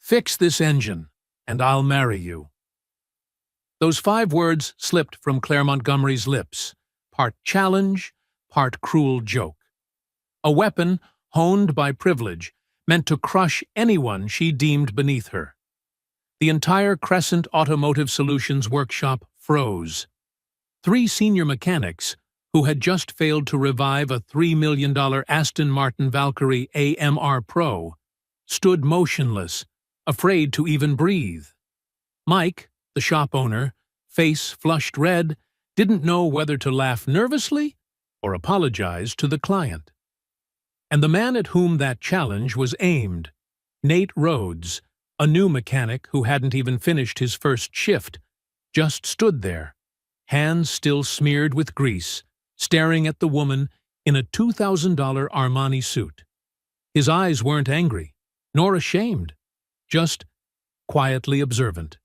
"Fix this engine, and I'll marry you." Those 5 words slipped from Claire Montgomery's lips, part challenge, part cruel joke. A weapon, honed by privilege, meant to crush anyone she deemed beneath her. The entire Crescent Automotive Solutions workshop froze. 3 senior mechanics, who had just failed to revive a $3 million Aston Martin Valkyrie AMR Pro, stood motionless, afraid to even breathe. Mike, the shop owner, face flushed red, didn't know whether to laugh nervously or apologize to the client. And the man at whom that challenge was aimed, Nate Rhodes, a new mechanic who hadn't even finished his first shift, just stood there, hands still smeared with grease, staring at the woman in a $2,000 Armani suit. His eyes weren't angry, nor ashamed, just quietly observant,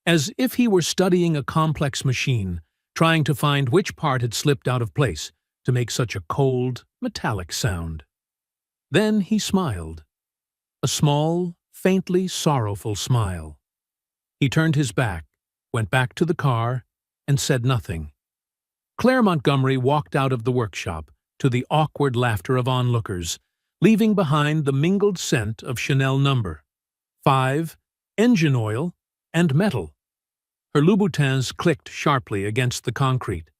as if he were studying a complex machine, trying to find which part had slipped out of place to make such a cold, metallic sound. Then he smiled, a small, faintly sorrowful smile. He turned his back, went back to the car, and said nothing. Claire Montgomery walked out of the workshop to the awkward laughter of onlookers, leaving behind the mingled scent of Chanel No. 5, engine oil, and metal. Her Louboutins clicked sharply against the concrete,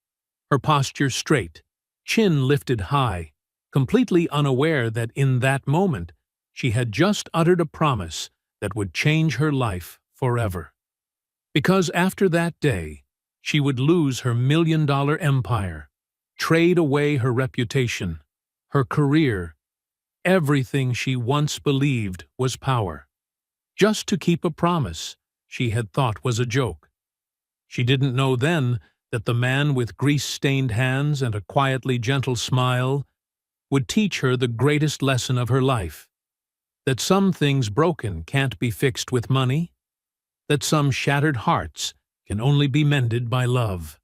her posture straight, chin lifted high, completely unaware that in that moment she had just uttered a promise that would change her life forever. Because after that day, she would lose her $1 million empire, trade away her reputation, her career, everything she once believed was power, just to keep a promise she had thought was a joke. She didn't know then that the man with grease-stained hands and a quietly gentle smile would teach her the greatest lesson of her life, that some things broken can't be fixed with money, that some shattered hearts can only be mended by love,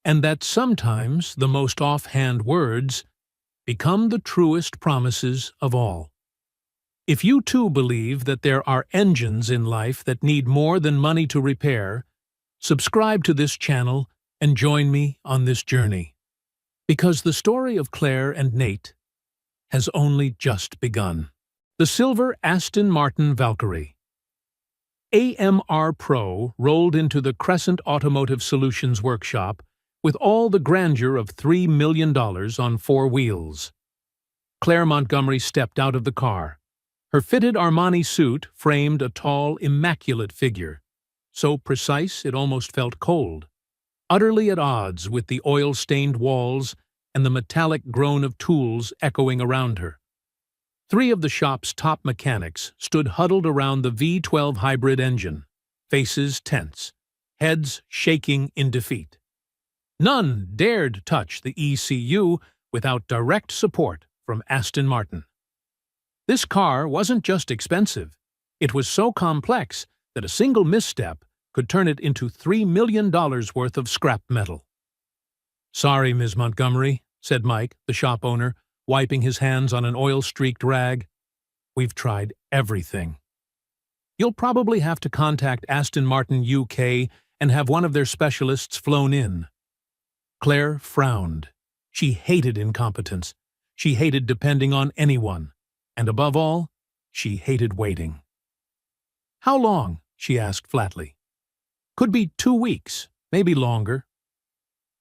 and that sometimes the most offhand words become the truest promises of all. If you too believe that there are engines in life that need more than money to repair, subscribe to this channel and join me on this journey. Because the story of Claire and Nate has only just begun. The silver Aston Martin Valkyrie AMR Pro rolled into the Crescent Automotive Solutions workshop with all the grandeur of $3 million on 4 wheels. Claire Montgomery stepped out of the car. Her fitted Armani suit framed a tall, immaculate figure, so precise it almost felt cold, utterly at odds with the oil-stained walls and the metallic groan of tools echoing around her. 3 of the shop's top mechanics stood huddled around the V12 hybrid engine, faces tense, heads shaking in defeat. None dared touch the ECU without direct support from Aston Martin. This car wasn't just expensive, it was so complex that a single misstep could turn it into $3 million worth of scrap metal. "Sorry, Ms. Montgomery," said Mike, the shop owner, wiping his hands on an oil-streaked rag. "We've tried everything. You'll probably have to contact Aston Martin UK and have one of their specialists flown in." Claire frowned. She hated incompetence. She hated depending on anyone. And above all, she hated waiting. "How long?" she asked flatly. "Could be 2 weeks, maybe longer."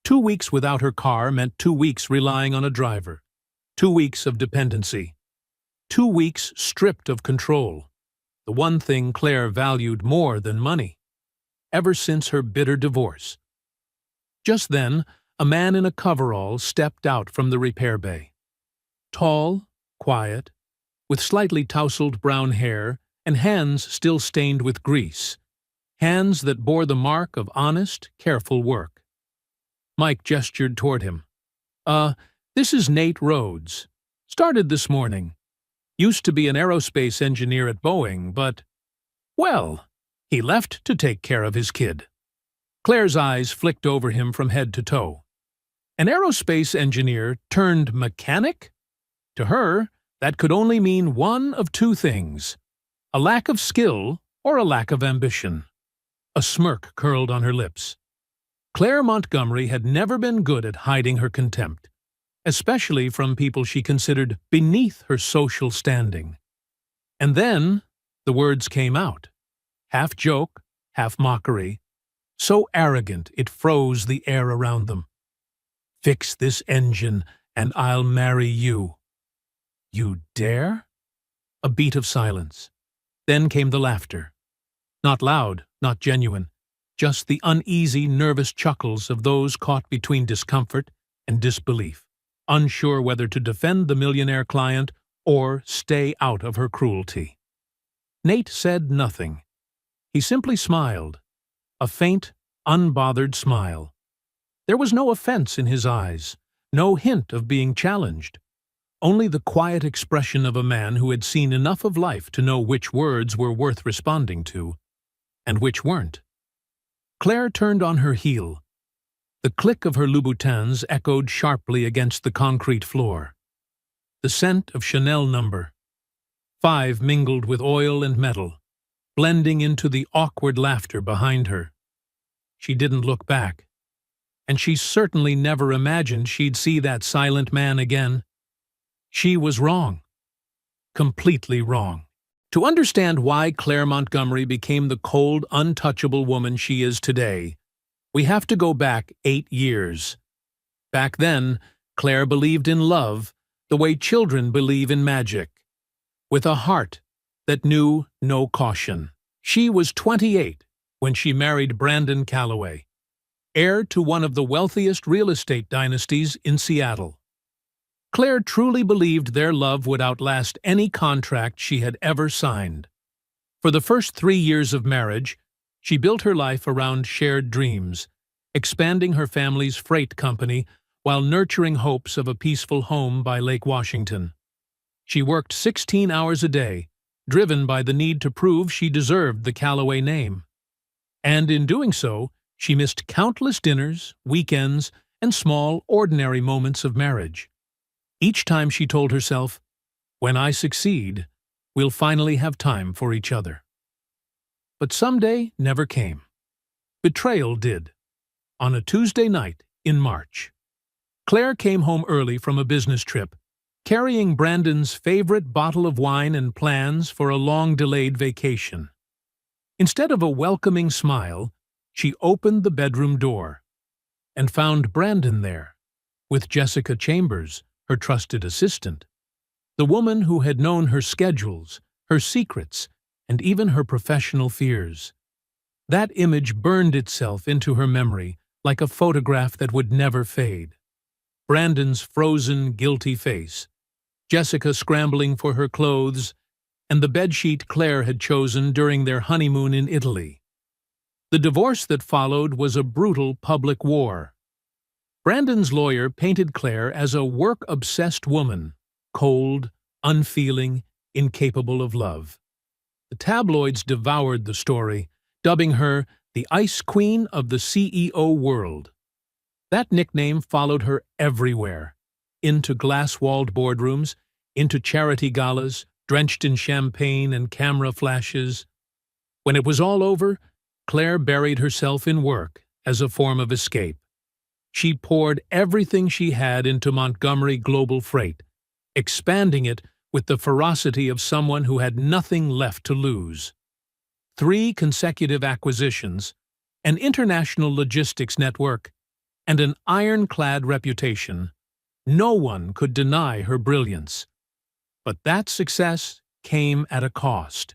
2 weeks without her car meant 2 weeks relying on a driver. 2 weeks of dependency. 2 weeks stripped of control. The one thing Claire valued more than money, ever since her bitter divorce. Just then, a man in a coverall stepped out from the repair bay. Tall, quiet, with slightly tousled brown hair and hands still stained with grease. Hands that bore the mark of honest, careful work. Mike gestured toward him. This is Nate Rhodes. Started this morning. Used to be an aerospace engineer at Boeing, but, well, he left to take care of his kid." Claire's eyes flicked over him from head to toe. An aerospace engineer turned mechanic? To her, that could only mean one of 2 things. A lack of skill or a lack of ambition? A smirk curled on her lips. Claire Montgomery had never been good at hiding her contempt, especially from people she considered beneath her social standing. And then the words came out, half joke, half mockery, so arrogant it froze the air around them. "Fix this engine, and I'll marry you." "You dare?" A beat of silence. Then came the laughter. Not loud, not genuine, just the uneasy, nervous chuckles of those caught between discomfort and disbelief, unsure whether to defend the millionaire client or stay out of her cruelty. Nate said nothing. He simply smiled, a faint, unbothered smile. There was no offense in his eyes, no hint of being challenged, only the quiet expression of a man who had seen enough of life to know which words were worth responding to, and which weren't. Claire turned on her heel. The click of her Louboutins echoed sharply against the concrete floor. The scent of Chanel No. 5 mingled with oil and metal, blending into the awkward laughter behind her. She didn't look back, and she certainly never imagined she'd see that silent man again. She was wrong. Completely wrong. To understand why Claire Montgomery became the cold, untouchable woman she is today, we have to go back 8 years. Back then, Claire believed in love the way children believe in magic, with a heart that knew no caution. She was 28 when she married Brandon Calloway, heir to one of the wealthiest real estate dynasties in Seattle. Claire truly believed their love would outlast any contract she had ever signed. For the first 3 years of marriage, she built her life around shared dreams, expanding her family's freight company while nurturing hopes of a peaceful home by Lake Washington. She worked 16 hours a day, driven by the need to prove she deserved the Calloway name. And in doing so, she missed countless dinners, weekends, and small, ordinary moments of marriage. Each time she told herself, "When I succeed, we'll finally have time for each other." But someday never came. Betrayal did. On a Tuesday night in March, Claire came home early from a business trip, carrying Brandon's favorite bottle of wine and plans for a long-delayed vacation. Instead of a welcoming smile, she opened the bedroom door and found Brandon there, with Jessica Chambers, her trusted assistant, the woman who had known her schedules, her secrets, and even her professional fears. That image burned itself into her memory like a photograph that would never fade. Brandon's frozen, guilty face, Jessica scrambling for her clothes, and the bedsheet Claire had chosen during their honeymoon in Italy. The divorce that followed was a brutal public war. Brandon's lawyer painted Claire as a work-obsessed woman, cold, unfeeling, incapable of love. The tabloids devoured the story, dubbing her the Ice Queen of the CEO world. That nickname followed her everywhere, into glass-walled boardrooms, into charity galas, drenched in champagne and camera flashes. When it was all over, Claire buried herself in work as a form of escape. She poured everything she had into Montgomery Global Freight, expanding it with the ferocity of someone who had nothing left to lose. 3 consecutive acquisitions, an international logistics network, and an ironclad reputation. No one could deny her brilliance. But that success came at a cost.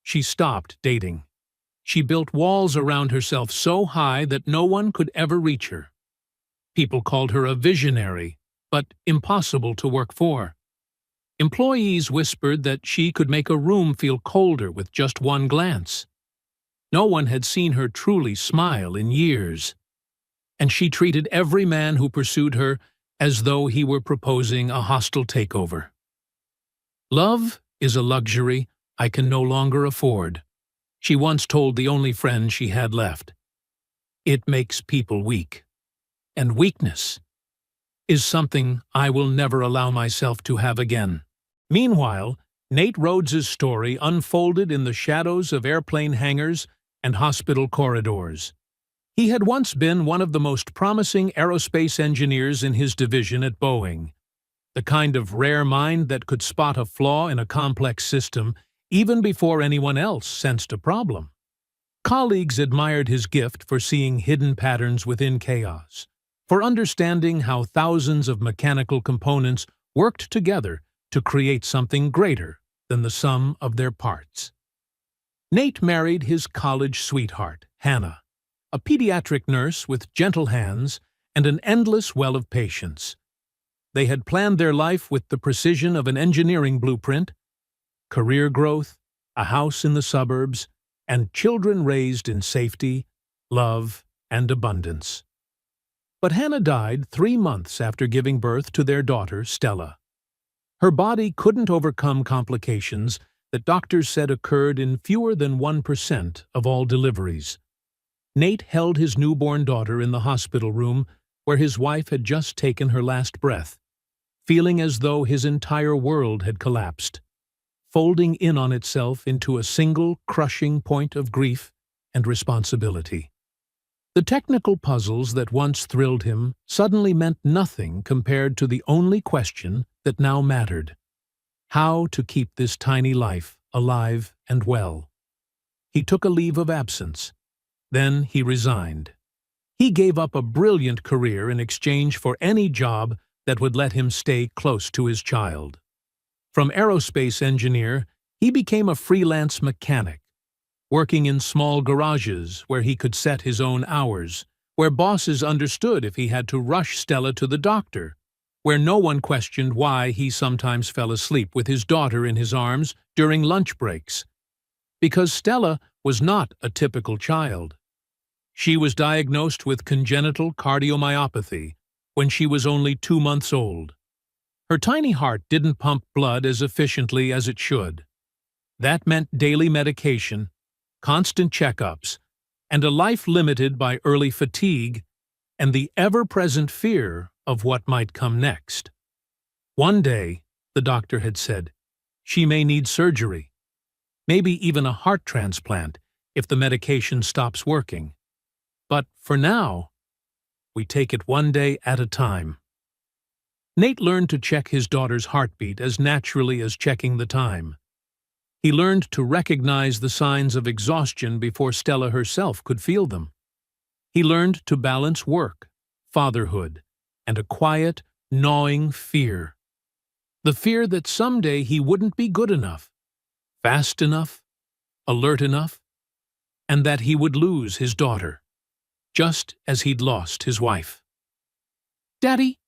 She stopped dating. She built walls around herself so high that no one could ever reach her. People called her a visionary, but impossible to work for. Employees whispered that she could make a room feel colder with just one glance. No one had seen her truly smile in years. And she treated every man who pursued her as though he were proposing a hostile takeover. "Love is a luxury I can no longer afford," she once told the only friend she had left. "It makes people weak. And weakness is something I will never allow myself to have again." Meanwhile, Nate Rhodes's story unfolded in the shadows of airplane hangars and hospital corridors. He had once been one of the most promising aerospace engineers in his division at Boeing, the kind of rare mind that could spot a flaw in a complex system even before anyone else sensed a problem. Colleagues admired his gift for seeing hidden patterns within chaos, for understanding how thousands of mechanical components worked together to create something greater than the sum of their parts. Nate married his college sweetheart, Hannah, a pediatric nurse with gentle hands and an endless well of patience. They had planned their life with the precision of an engineering blueprint: career growth, a house in the suburbs, and children raised in safety, love, and abundance. But Hannah died 3 months after giving birth to their daughter, Stella. Her body couldn't overcome complications that doctors said occurred in fewer than 1% of all deliveries. Nate held his newborn daughter in the hospital room where his wife had just taken her last breath, feeling as though his entire world had collapsed, folding in on itself into a single crushing point of grief and responsibility. The technical puzzles that once thrilled him suddenly meant nothing compared to the only question that now mattered: how to keep this tiny life alive and well. He took a leave of absence. Then he resigned. He gave up a brilliant career in exchange for any job that would let him stay close to his child. From aerospace engineer, he became a freelance mechanic, working in small garages where he could set his own hours, where bosses understood if he had to rush Stella to the doctor, where no one questioned why he sometimes fell asleep with his daughter in his arms during lunch breaks. Because Stella was not a typical child. She was diagnosed with congenital cardiomyopathy when she was only 2 months old. Her tiny heart didn't pump blood as efficiently as it should. That meant daily medication, constant checkups, and a life limited by early fatigue and the ever-present fear of what might come next. One day, the doctor had said, she may need surgery, maybe even a heart transplant if the medication stops working. But for now, we take it one day at a time. Nate learned to check his daughter's heartbeat as naturally as checking the time. He learned to recognize the signs of exhaustion before Stella herself could feel them. He learned to balance work, fatherhood, and a quiet, gnawing fear. The fear that someday he wouldn't be good enough, fast enough, alert enough, and that he would lose his daughter, just as he'd lost his wife. "Daddy,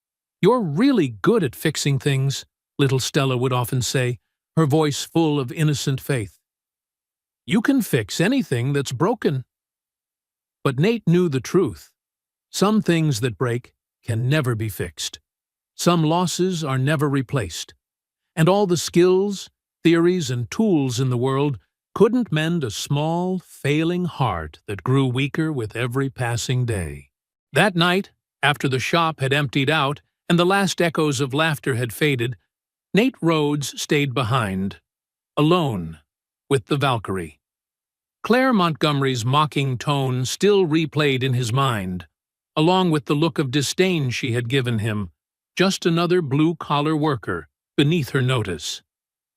you're really good at fixing things," little Stella would often say, her voice full of innocent faith. "You can fix anything that's broken." But Nate knew the truth. Some things that break can never be fixed. Some losses are never replaced. And all the skills, theories, and tools in the world couldn't mend a small, failing heart that grew weaker with every passing day. That night, after the shop had emptied out and the last echoes of laughter had faded, Nate Rhodes stayed behind, alone, with the Valkyrie. Claire Montgomery's mocking tone still replayed in his mind, along with the look of disdain she had given him, just another blue-collar worker, beneath her notice.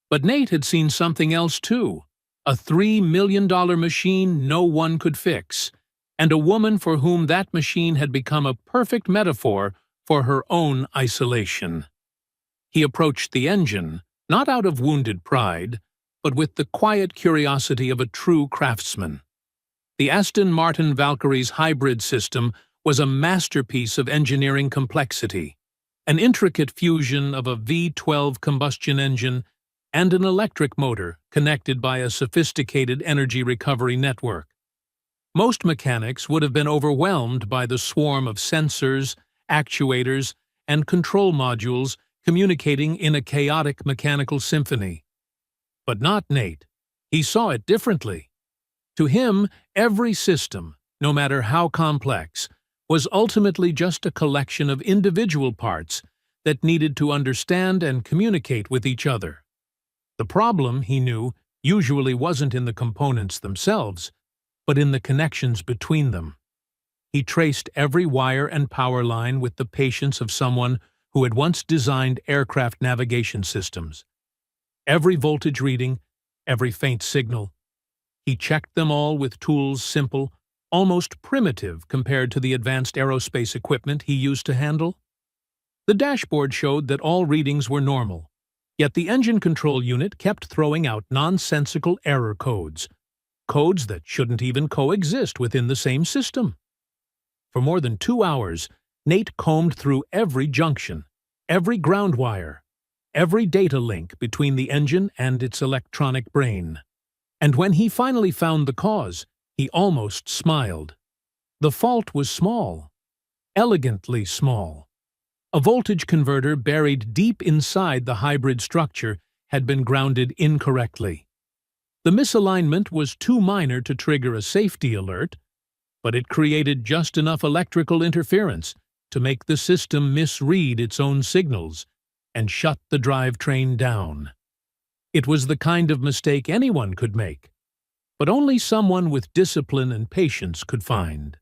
But Nate had seen something else too, a $3 million machine no one could fix, and a woman for whom that machine had become a perfect metaphor for her own isolation. He approached the engine, not out of wounded pride, but with the quiet curiosity of a true craftsman. The Aston Martin Valkyrie's hybrid system was a masterpiece of engineering complexity, an intricate fusion of a V12 combustion engine and an electric motor connected by a sophisticated energy recovery network. Most mechanics would have been overwhelmed by the swarm of sensors, actuators, and control modules communicating in a chaotic mechanical symphony. But not Nate. He saw it differently. To him, every system, no matter how complex, was ultimately just a collection of individual parts that needed to understand and communicate with each other. The problem, he knew, usually wasn't in the components themselves, but in the connections between them. He traced every wire and power line with the patience of someone who had once designed aircraft navigation systems. Every voltage reading, every faint signal. He checked them all with tools simple, almost primitive compared to the advanced aerospace equipment he used to handle. The dashboard showed that all readings were normal, yet the engine control unit kept throwing out nonsensical error codes, codes that shouldn't even coexist within the same system. For more than 2 hours, Nate combed through every junction, every ground wire, every data link between the engine and its electronic brain. And when he finally found the cause, he almost smiled. The fault was small, elegantly small. A voltage converter buried deep inside the hybrid structure had been grounded incorrectly. The misalignment was too minor to trigger a safety alert, but it created just enough electrical interference to make the system misread its own signals and shut the drivetrain down. It was the kind of mistake anyone could make, but only someone with discipline and patience could find.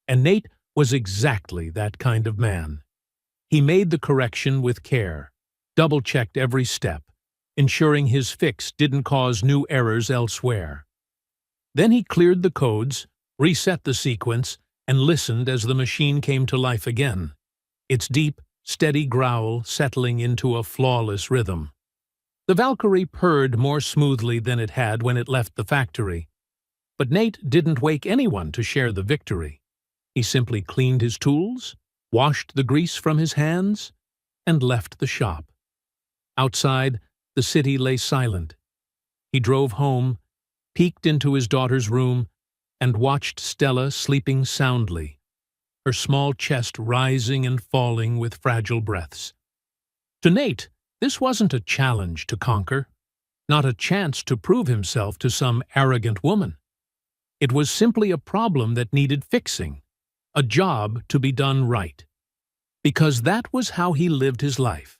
And Nate was exactly that kind of man. He made the correction with care, double-checked every step, ensuring his fix didn't cause new errors elsewhere. Then he cleared the codes, reset the sequence, and listened as the machine came to life again, its deep, steady growl settling into a flawless rhythm. The Valkyrie purred more smoothly than it had when it left the factory. But Nate didn't wake anyone to share the victory. He simply cleaned his tools, washed the grease from his hands, and left the shop. Outside, the city lay silent. He drove home, peeked into his daughter's room, and watched Stella sleeping soundly, her small chest rising and falling with fragile breaths. To Nate, this wasn't a challenge to conquer, not a chance to prove himself to some arrogant woman. It was simply a problem that needed fixing, a job to be done right. Because that was how he lived his life,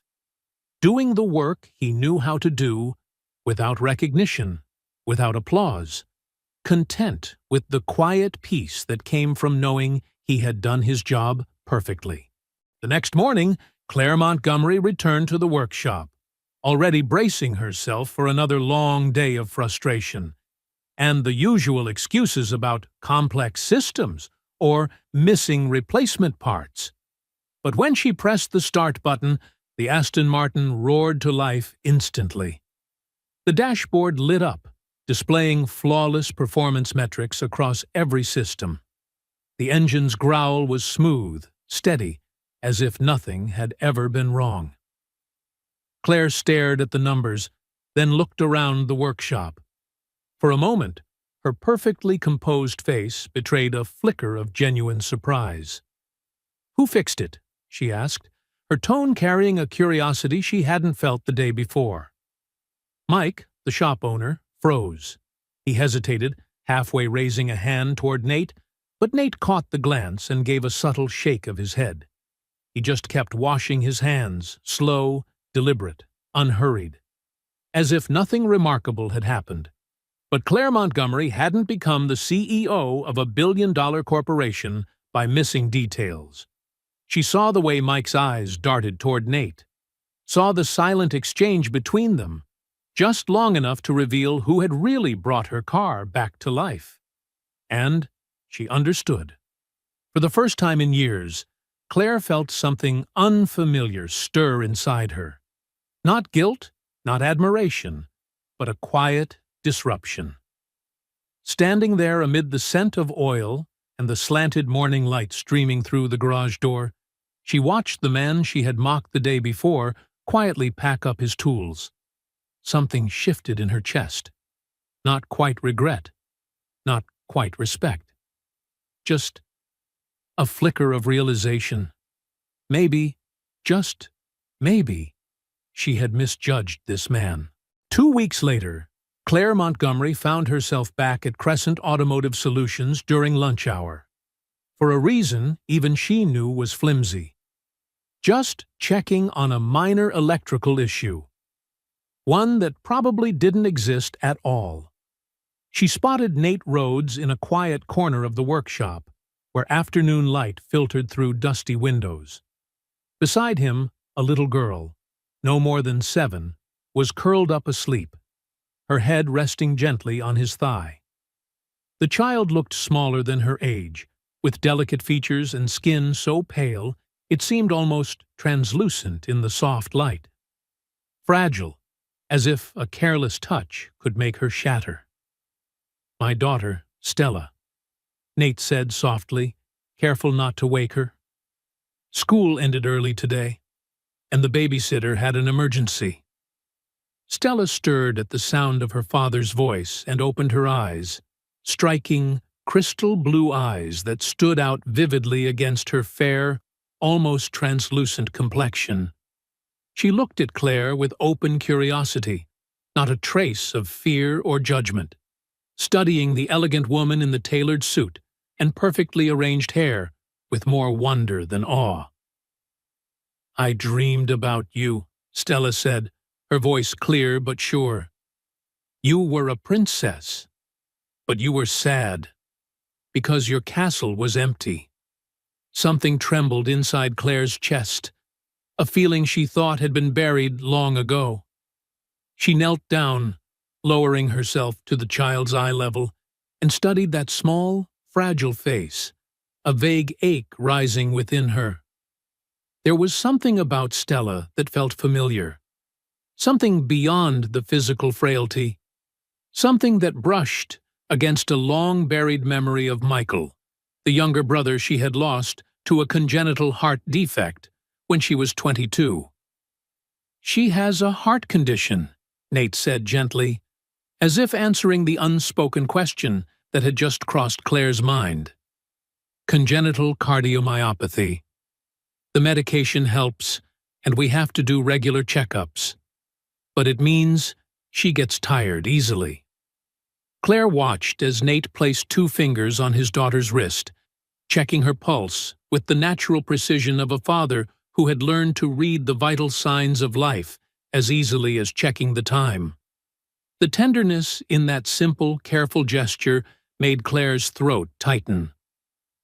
doing the work he knew how to do, without recognition, without applause, content with the quiet peace that came from knowing he had done his job perfectly. The next morning, Claire Montgomery returned to the workshop, already bracing herself for another long day of frustration, and the usual excuses about complex systems or missing replacement parts. But when she pressed the start button, the Aston Martin roared to life instantly. The dashboard lit up, displaying flawless performance metrics across every system. The engine's growl was smooth, steady, as if nothing had ever been wrong. Claire stared at the numbers, then looked around the workshop. For a moment, her perfectly composed face betrayed a flicker of genuine surprise. "Who fixed it?" she asked, her tone carrying a curiosity she hadn't felt the day before. Mike, the shop owner, froze. He hesitated, halfway raising a hand toward Nate, but Nate caught the glance and gave a subtle shake of his head. He just kept washing his hands, slow, deliberate, unhurried, as if nothing remarkable had happened. But Claire Montgomery hadn't become the CEO of a billion-dollar corporation by missing details. She saw the way Mike's eyes darted toward Nate, saw the silent exchange between them, just long enough to reveal who had really brought her car back to life. And she understood. For the first time in years, Claire felt something unfamiliar stir inside her. Not guilt, not admiration, but a quiet disruption. Standing there amid the scent of oil and the slanted morning light streaming through the garage door, she watched the man she had mocked the day before quietly pack up his tools. Something shifted in her chest. Not quite regret, not quite respect. Just a flicker of realization. Maybe, just maybe, she had misjudged this man. 2 weeks later, Claire Montgomery found herself back at Crescent Automotive Solutions during lunch hour. For a reason even she knew was flimsy. Just checking on a minor electrical issue. one that probably didn't exist at all. She spotted Nate Rhodes in a quiet corner of the workshop, where afternoon light filtered through dusty windows. Beside him, a little girl, no more than 7, was curled up asleep, her head resting gently on his thigh. The child looked smaller than her age, with delicate features and skin so pale it seemed almost translucent in the soft light. Fragile, as if a careless touch could make her shatter. "My daughter, Stella," Nate said softly, careful not to wake her. "School ended early today, and the babysitter had an emergency." Stella stirred at the sound of her father's voice and opened her eyes, striking, crystal blue eyes that stood out vividly against her fair, almost translucent complexion. She looked at Claire with open curiosity, not a trace of fear or judgment, studying the elegant woman in the tailored suit and perfectly arranged hair with more wonder than awe. "I dreamed about you," Stella said, her voice clear but sure. "You were a princess, but you were sad, because your castle was empty." Something trembled inside Claire's chest, a feeling she thought had been buried long ago. She knelt down, lowering herself to the child's eye level, and studied that small, fragile face, a vague ache rising within her. There was something about Stella that felt familiar, something beyond the physical frailty, something that brushed against a long-buried memory of Michael, the younger brother she had lost to a congenital heart defect when she was 22. "She has a heart condition," Nate said gently, as if answering the unspoken question that had just crossed Claire's mind. "Congenital cardiomyopathy. The medication helps, and we have to do regular checkups. But it means she gets tired easily." Claire watched as Nate placed 2 fingers on his daughter's wrist, checking her pulse with the natural precision of a father who had learned to read the vital signs of life as easily as checking the time. The tenderness in that simple, careful gesture made Claire's throat tighten.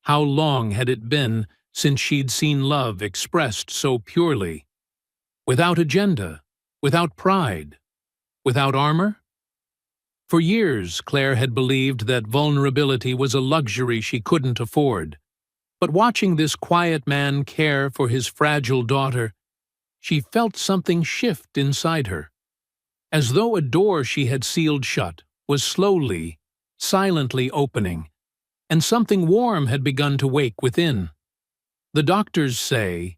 How long had it been since she'd seen love expressed so purely? Without agenda, without pride, without armor? For years, Claire had believed that vulnerability was a luxury she couldn't afford. But watching this quiet man care for his fragile daughter, she felt something shift inside her, as though a door she had sealed shut was slowly, silently opening, and something warm had begun to wake within. "The doctors say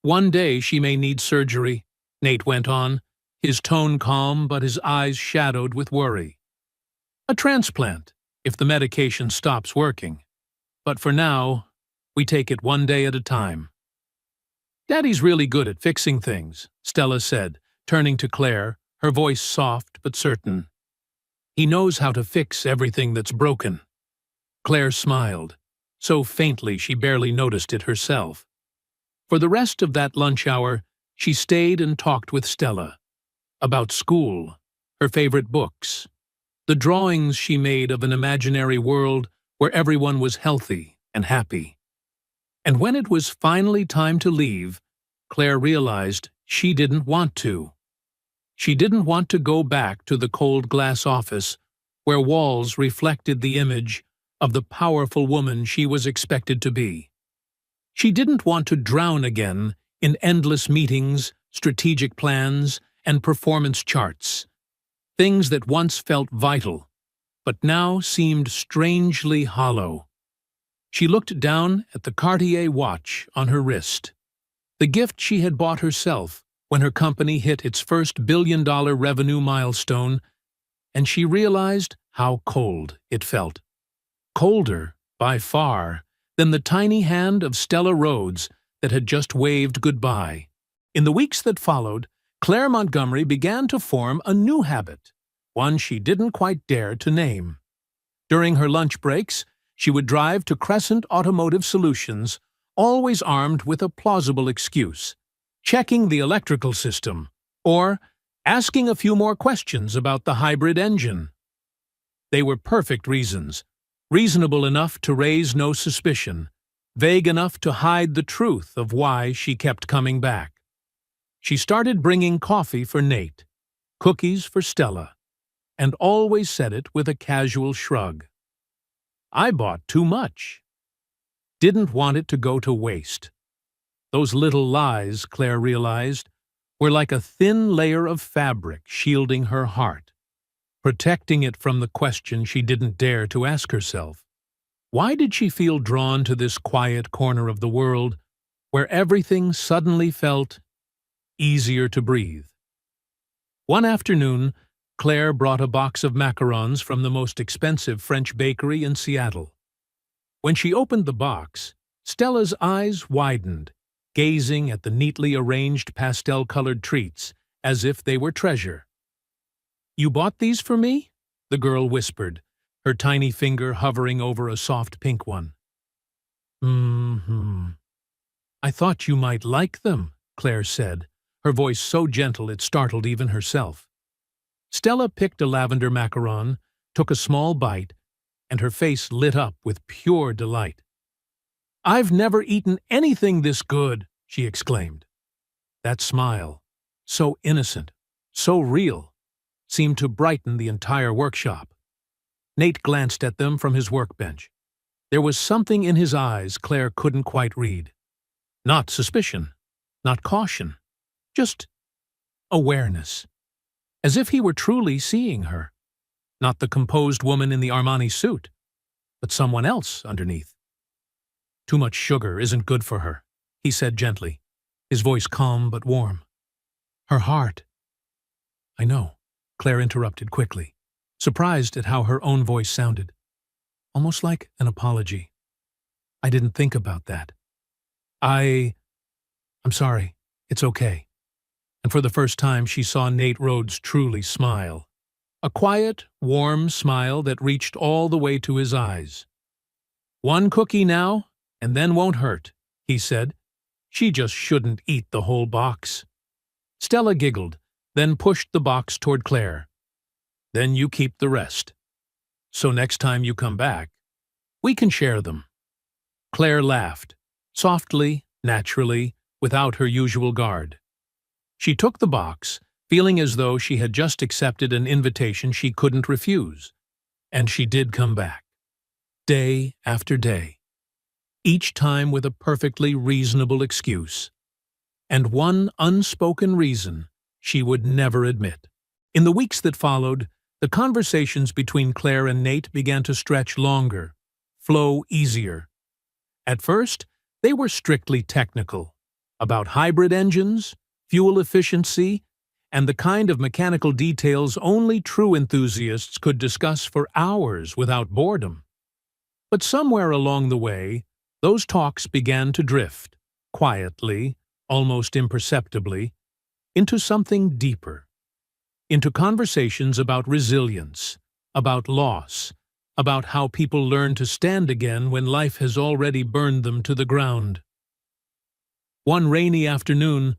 one day she may need surgery," Nate went on, his tone calm but his eyes shadowed with worry. "A transplant, if the medication stops working. But for now, we take it one day at a time." "Daddy's really good at fixing things," Stella said, turning to Claire, her voice soft but certain. "He knows how to fix everything that's broken." Claire smiled, so faintly she barely noticed it herself. For the rest of that lunch hour, she stayed and talked with Stella. About school, her favorite books, the drawings she made of an imaginary world where everyone was healthy and happy. And when it was finally time to leave, Claire realized she didn't want to. She didn't want to go back to the cold glass office where walls reflected the image of the powerful woman she was expected to be. She didn't want to drown again in endless meetings, strategic plans, and performance charts, things that once felt vital, but now seemed strangely hollow. She looked down at the Cartier watch on her wrist, the gift she had bought herself when her company hit its first billion-dollar revenue milestone, and she realized how cold it felt. Colder, by far, than the tiny hand of Stella Rhodes that had just waved goodbye. In the weeks that followed, Claire Montgomery began to form a new habit, one she didn't quite dare to name. During her lunch breaks, she would drive to Crescent Automotive Solutions, always armed with a plausible excuse, checking the electrical system, or asking a few more questions about the hybrid engine. They were perfect reasons, reasonable enough to raise no suspicion, vague enough to hide the truth of why she kept coming back. She started bringing coffee for Nate, cookies for Stella, and always said it with a casual shrug. I bought too much. Didn't want it to go to waste. Those little lies, Claire realized, were like a thin layer of fabric shielding her heart, protecting it from the question she didn't dare to ask herself. Why did she feel drawn to this quiet corner of the world where everything suddenly felt easier to breathe? One afternoon, Claire brought a box of macarons from the most expensive French bakery in Seattle. When she opened the box, Stella's eyes widened, gazing at the neatly arranged pastel-colored treats as if they were treasure. "You bought these for me?" the girl whispered, her tiny finger hovering over a soft pink one. I thought you might like them," Claire said, her voice so gentle it startled even herself. Stella picked a lavender macaron, took a small bite, and her face lit up with pure delight. "I've never eaten anything this good," she exclaimed. That smile, so innocent, so real, seemed to brighten the entire workshop. Nate glanced at them from his workbench. There was something in his eyes Claire couldn't quite read. Not suspicion, not caution, just awareness. As if he were truly seeing her. Not the composed woman in the Armani suit, but someone else underneath. "Too much sugar isn't good for her," he said gently, his voice calm but warm. "Her heart—" "I know," Claire interrupted quickly, surprised at how her own voice sounded. Almost like an apology. "I didn't think about that. I'm sorry. It's okay." And for the first time she saw Nate Rhodes truly smile. A quiet, warm smile that reached all the way to his eyes. "One cookie now, and then won't hurt," he said. "She just shouldn't eat the whole box." Stella giggled, then pushed the box toward Claire. "Then you keep the rest. So next time you come back, we can share them." Claire laughed, softly, naturally, without her usual guard. She took the box, feeling as though she had just accepted an invitation she couldn't refuse. And she did come back. Day after day. Each time with a perfectly reasonable excuse. And one unspoken reason she would never admit. In the weeks that followed, the conversations between Claire and Nate began to stretch longer, flow easier. At first, they were strictly technical, about hybrid engines, fuel efficiency, and the kind of mechanical details only true enthusiasts could discuss for hours without boredom. But somewhere along the way, those talks began to drift, quietly, almost imperceptibly, into something deeper. Into conversations about resilience, about loss, about how people learn to stand again when life has already burned them to the ground. One rainy afternoon,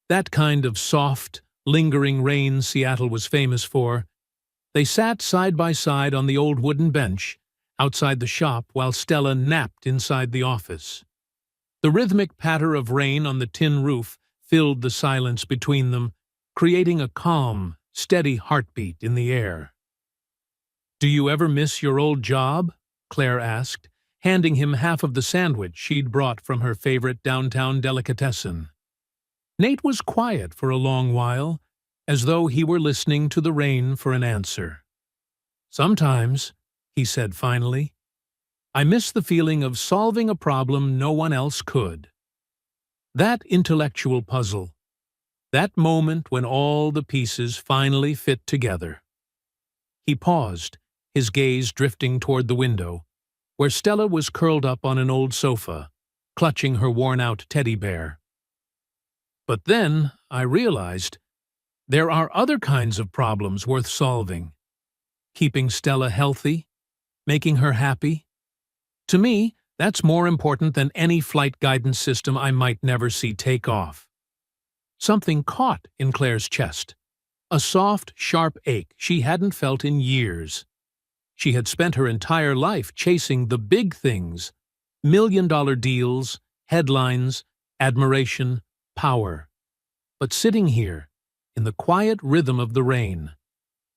that kind of soft, lingering rain Seattle was famous for, they sat side by side on the old wooden bench outside the shop while Stella napped inside the office. The rhythmic patter of rain on the tin roof filled the silence between them, creating a calm, steady heartbeat in the air. "Do you ever miss your old job?" Claire asked, handing him half of the sandwich she'd brought from her favorite downtown delicatessen. Nate was quiet for a long while, as though he were listening to the rain for an answer. "Sometimes," he said finally, "I miss the feeling of solving a problem no one else could. That intellectual puzzle, that moment when all the pieces finally fit together." He paused, his gaze drifting toward the window, where Stella was curled up on an old sofa, clutching her worn-out teddy bear. "But then I realized there are other kinds of problems worth solving. Keeping Stella healthy, making her happy. To me, that's more important than any flight guidance system I might never see take off." Something caught in Claire's chest. a soft, sharp ache she hadn't felt in years. She had spent her entire life chasing the big things: million-dollar deals, headlines, admiration, power. But sitting here, in the quiet rhythm of the rain,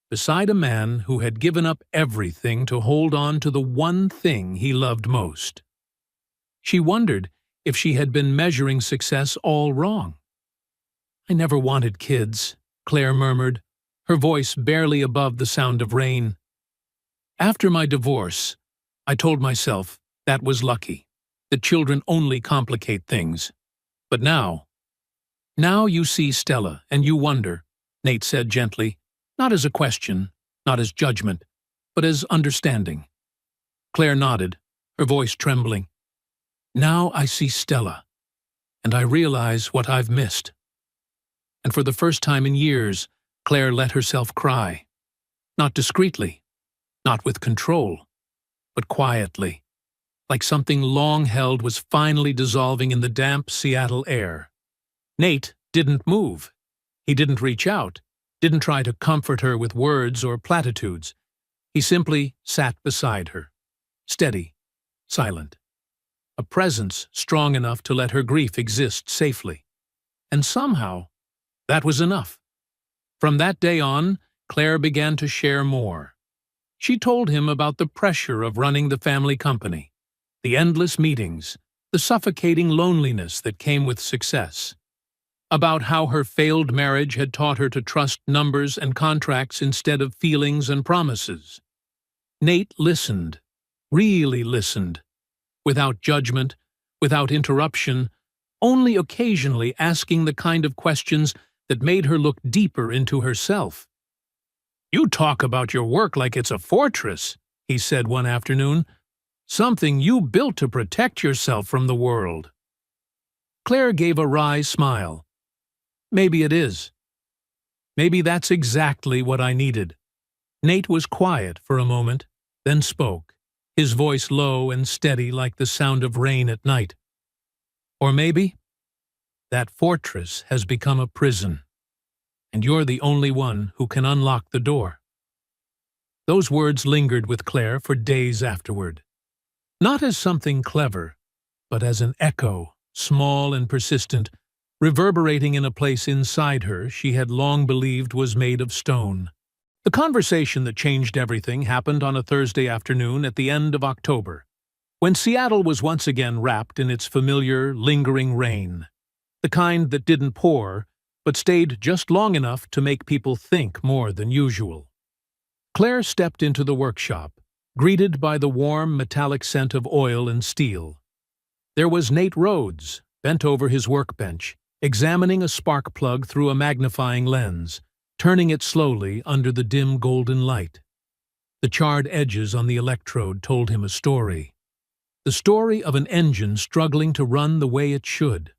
beside a man who had given up everything to hold on to the one thing he loved most, she wondered if she had been measuring success all wrong. "I never wanted kids," Claire murmured, her voice barely above the sound of rain. "After my divorce, I told myself that was lucky, that children only complicate things. But now you see Stella and you wonder," Nate said gently, not as a question, not as judgment, but as understanding. Claire nodded, her voice trembling. "Now I see Stella, and I realize what I've missed." And for the first time in years, Claire let herself cry. Not discreetly, not with control, but quietly, like something long held was finally dissolving in the damp Seattle air. Nate didn't move. He didn't reach out, didn't try to comfort her with words or platitudes. He simply sat beside her, steady, silent, a presence strong enough to let her grief exist safely. And somehow, that was enough. From that day on, Claire began to share more. She told him about the pressure of running the family company, the endless meetings, the suffocating loneliness that came with success, about how her failed marriage had taught her to trust numbers and contracts instead of feelings and promises. Nate listened, really listened, without judgment, without interruption, only occasionally asking the kind of questions that made her look deeper into herself. "You talk about your work like it's a fortress," he said one afternoon, "something you built to protect yourself from the world." Claire gave a wry smile. "Maybe it is. Maybe that's exactly what I needed." Nate was quiet for a moment, then spoke, his voice low and steady like the sound of rain at night. "Or maybe that fortress has become a prison, and you're the only one who can unlock the door." Those words lingered with Claire for days afterward, not as something clever, but as an echo, small and persistent, reverberating in a place inside her she had long believed was made of stone. The conversation that changed everything happened on a Thursday afternoon at the end of October, when Seattle was once again wrapped in its familiar, lingering rain, the kind that didn't pour, but stayed just long enough to make people think more than usual. Claire stepped into the workshop, greeted by the warm, metallic scent of oil and steel. There was Nate Rhodes, bent over his workbench, examining a spark plug through a magnifying lens, turning it slowly under the dim golden light. The charred edges on the electrode told him a story. The story of an engine struggling to run the way it should.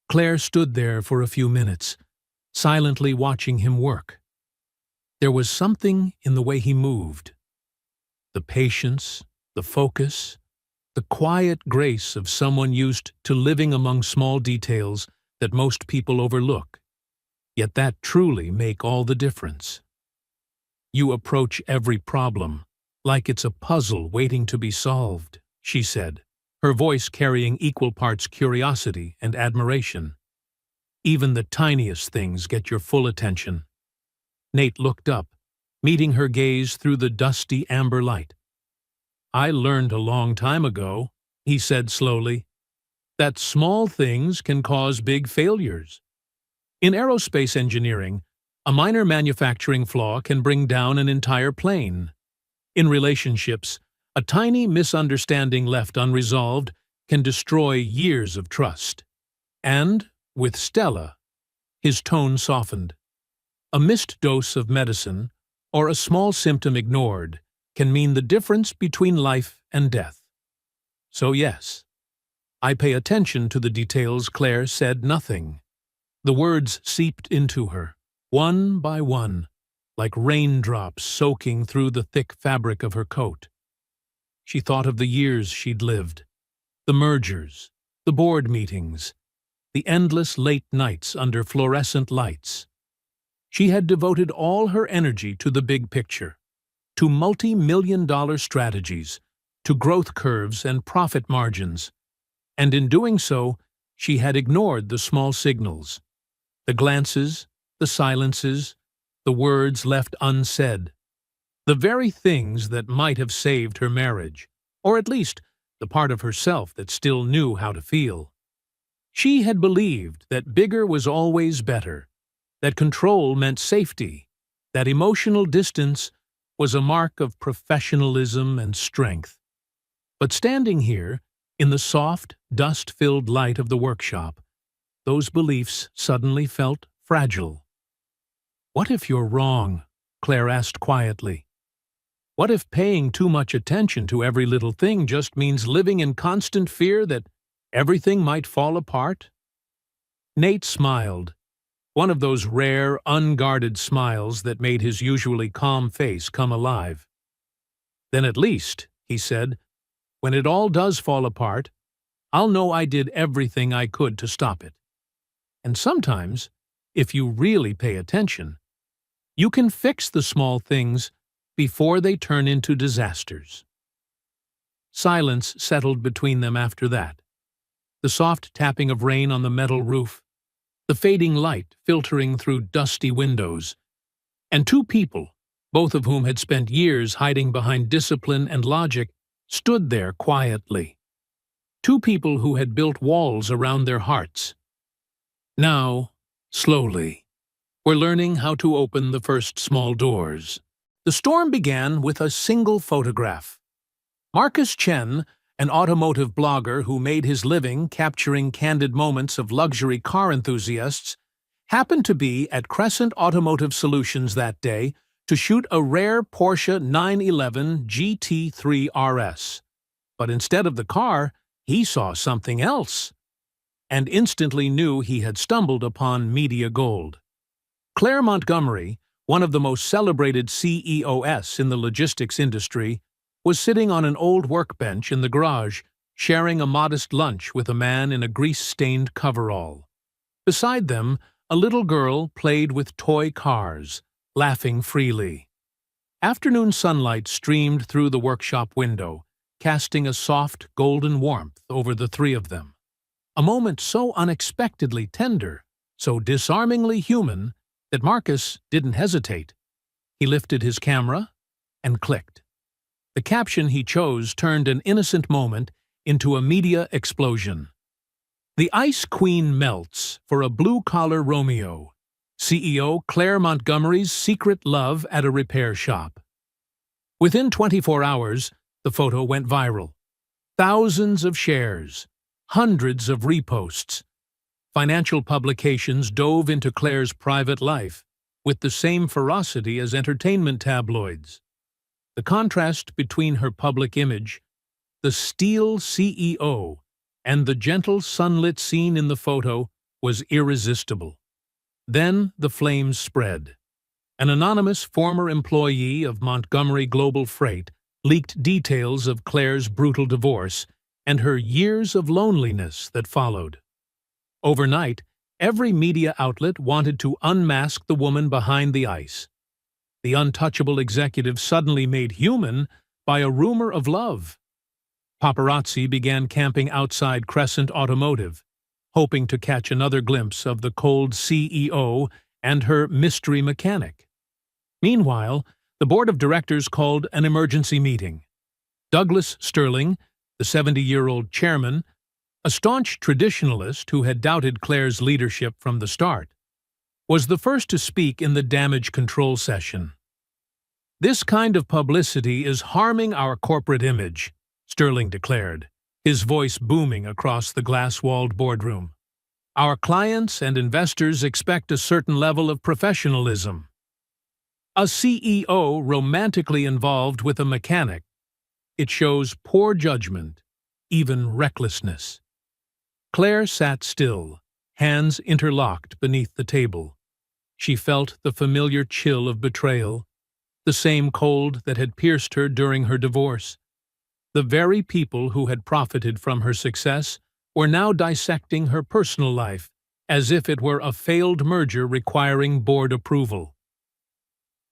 Claire stood there for a few minutes, silently watching him work. There was something in the way he moved. The patience, the focus, the quiet grace of someone used to living among small details that most people overlook, yet that truly make all the difference. "You approach every problem like it's a puzzle waiting to be solved," she said, her voice carrying equal parts curiosity and admiration. "Even the tiniest things get your full attention." Nate looked up, meeting her gaze through the dusty amber light. "I learned a long time ago," he said slowly, "that small things can cause big failures. In aerospace engineering, a minor manufacturing flaw can bring down an entire plane. In relationships, a tiny misunderstanding left unresolved can destroy years of trust. And, with Stella," his tone softened, "a missed dose of medicine, or a small symptom ignored, can mean the difference between life and death. So yes, I pay attention to the details." Claire said nothing. The words seeped into her, one by one, like raindrops soaking through the thick fabric of her coat. She thought of the years she'd lived, the mergers, the board meetings, the endless late nights under fluorescent lights. She had devoted all her energy to the big picture, to multi-million-dollar strategies, to growth curves and profit margins, and in doing so, she had ignored the small signals, the glances, the silences, the words left unsaid, the very things that might have saved her marriage, or at least the part of herself that still knew how to feel. She had believed that bigger was always better, that control meant safety, that emotional distance was a mark of professionalism and strength. But standing here, in the soft, dust-filled light of the workshop, those beliefs suddenly felt fragile. "What if you're wrong?" Claire asked quietly. "What if paying too much attention to every little thing just means living in constant fear that everything might fall apart?" Nate smiled, one of those rare, unguarded smiles that made his usually calm face come alive. "Then at least," he said, "when it all does fall apart, I'll know I did everything I could to stop it. And sometimes, if you really pay attention, you can fix the small things before they turn into disasters." Silence settled between them after that. The soft tapping of rain on the metal roof, the fading light filtering through dusty windows, and two people, both of whom had spent years hiding behind discipline and logic, stood there quietly. Two people who had built walls around their hearts. Now, slowly, we're learning how to open the first small doors. The storm began with a single photograph. Marcus Chen, an automotive blogger who made his living capturing candid moments of luxury car enthusiasts, happened to be at Crescent Automotive Solutions that day to shoot a rare Porsche 911 GT3 RS. But instead of the car, he saw something else, and instantly knew he had stumbled upon media gold. Claire Montgomery, one of the most celebrated CEOs in the logistics industry, was sitting on an old workbench in the garage, sharing a modest lunch with a man in a grease-stained coverall. Beside them, a little girl played with toy cars, laughing freely. Afternoon sunlight streamed through the workshop window, casting a soft, golden warmth over the three of them. A moment so unexpectedly tender, so disarmingly human, that Marcus didn't hesitate. He lifted his camera and clicked. The caption he chose turned an innocent moment into a media explosion. "The Ice Queen melts for a blue-collar Romeo. CEO Claire Montgomery's secret love at a repair shop." Within 24 hours, the photo went viral. Thousands of shares, hundreds of reposts. Financial publications dove into Claire's private life with the same ferocity as entertainment tabloids. The contrast between her public image, the steel CEO, and the gentle sunlit scene in the photo was irresistible. Then the flames spread. An anonymous former employee of Montgomery Global Freight leaked details of Claire's brutal divorce and her years of loneliness that followed. Overnight, every media outlet wanted to unmask the woman behind the ice. The untouchable executive suddenly made human by a rumor of love. Paparazzi began camping outside Crescent Automotive, hoping to catch another glimpse of the cold CEO and her mystery mechanic. Meanwhile, the board of directors called an emergency meeting. Douglas Sterling, the 70-year-old chairman, a staunch traditionalist who had doubted Claire's leadership from the start, was the first to speak in the damage control session. "This kind of publicity is harming our corporate image," Sterling declared, his voice booming across the glass-walled boardroom. "Our clients and investors expect a certain level of professionalism. A CEO romantically involved with a mechanic. It shows poor judgment, even recklessness." Claire sat still, hands interlocked beneath the table. She felt the familiar chill of betrayal, the same cold that had pierced her during her divorce. The very people who had profited from her success were now dissecting her personal life as if it were a failed merger requiring board approval.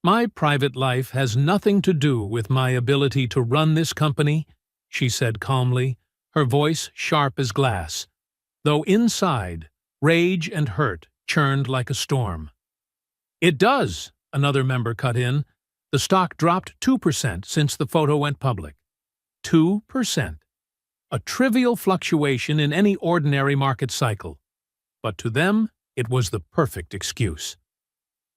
"My private life has nothing to do with my ability to run this company," she said calmly, her voice sharp as glass, though inside, rage and hurt churned like a storm. "It does," another member cut in. "The stock dropped 2% since the photo went public." 2%. A trivial fluctuation in any ordinary market cycle. But to them, it was the perfect excuse.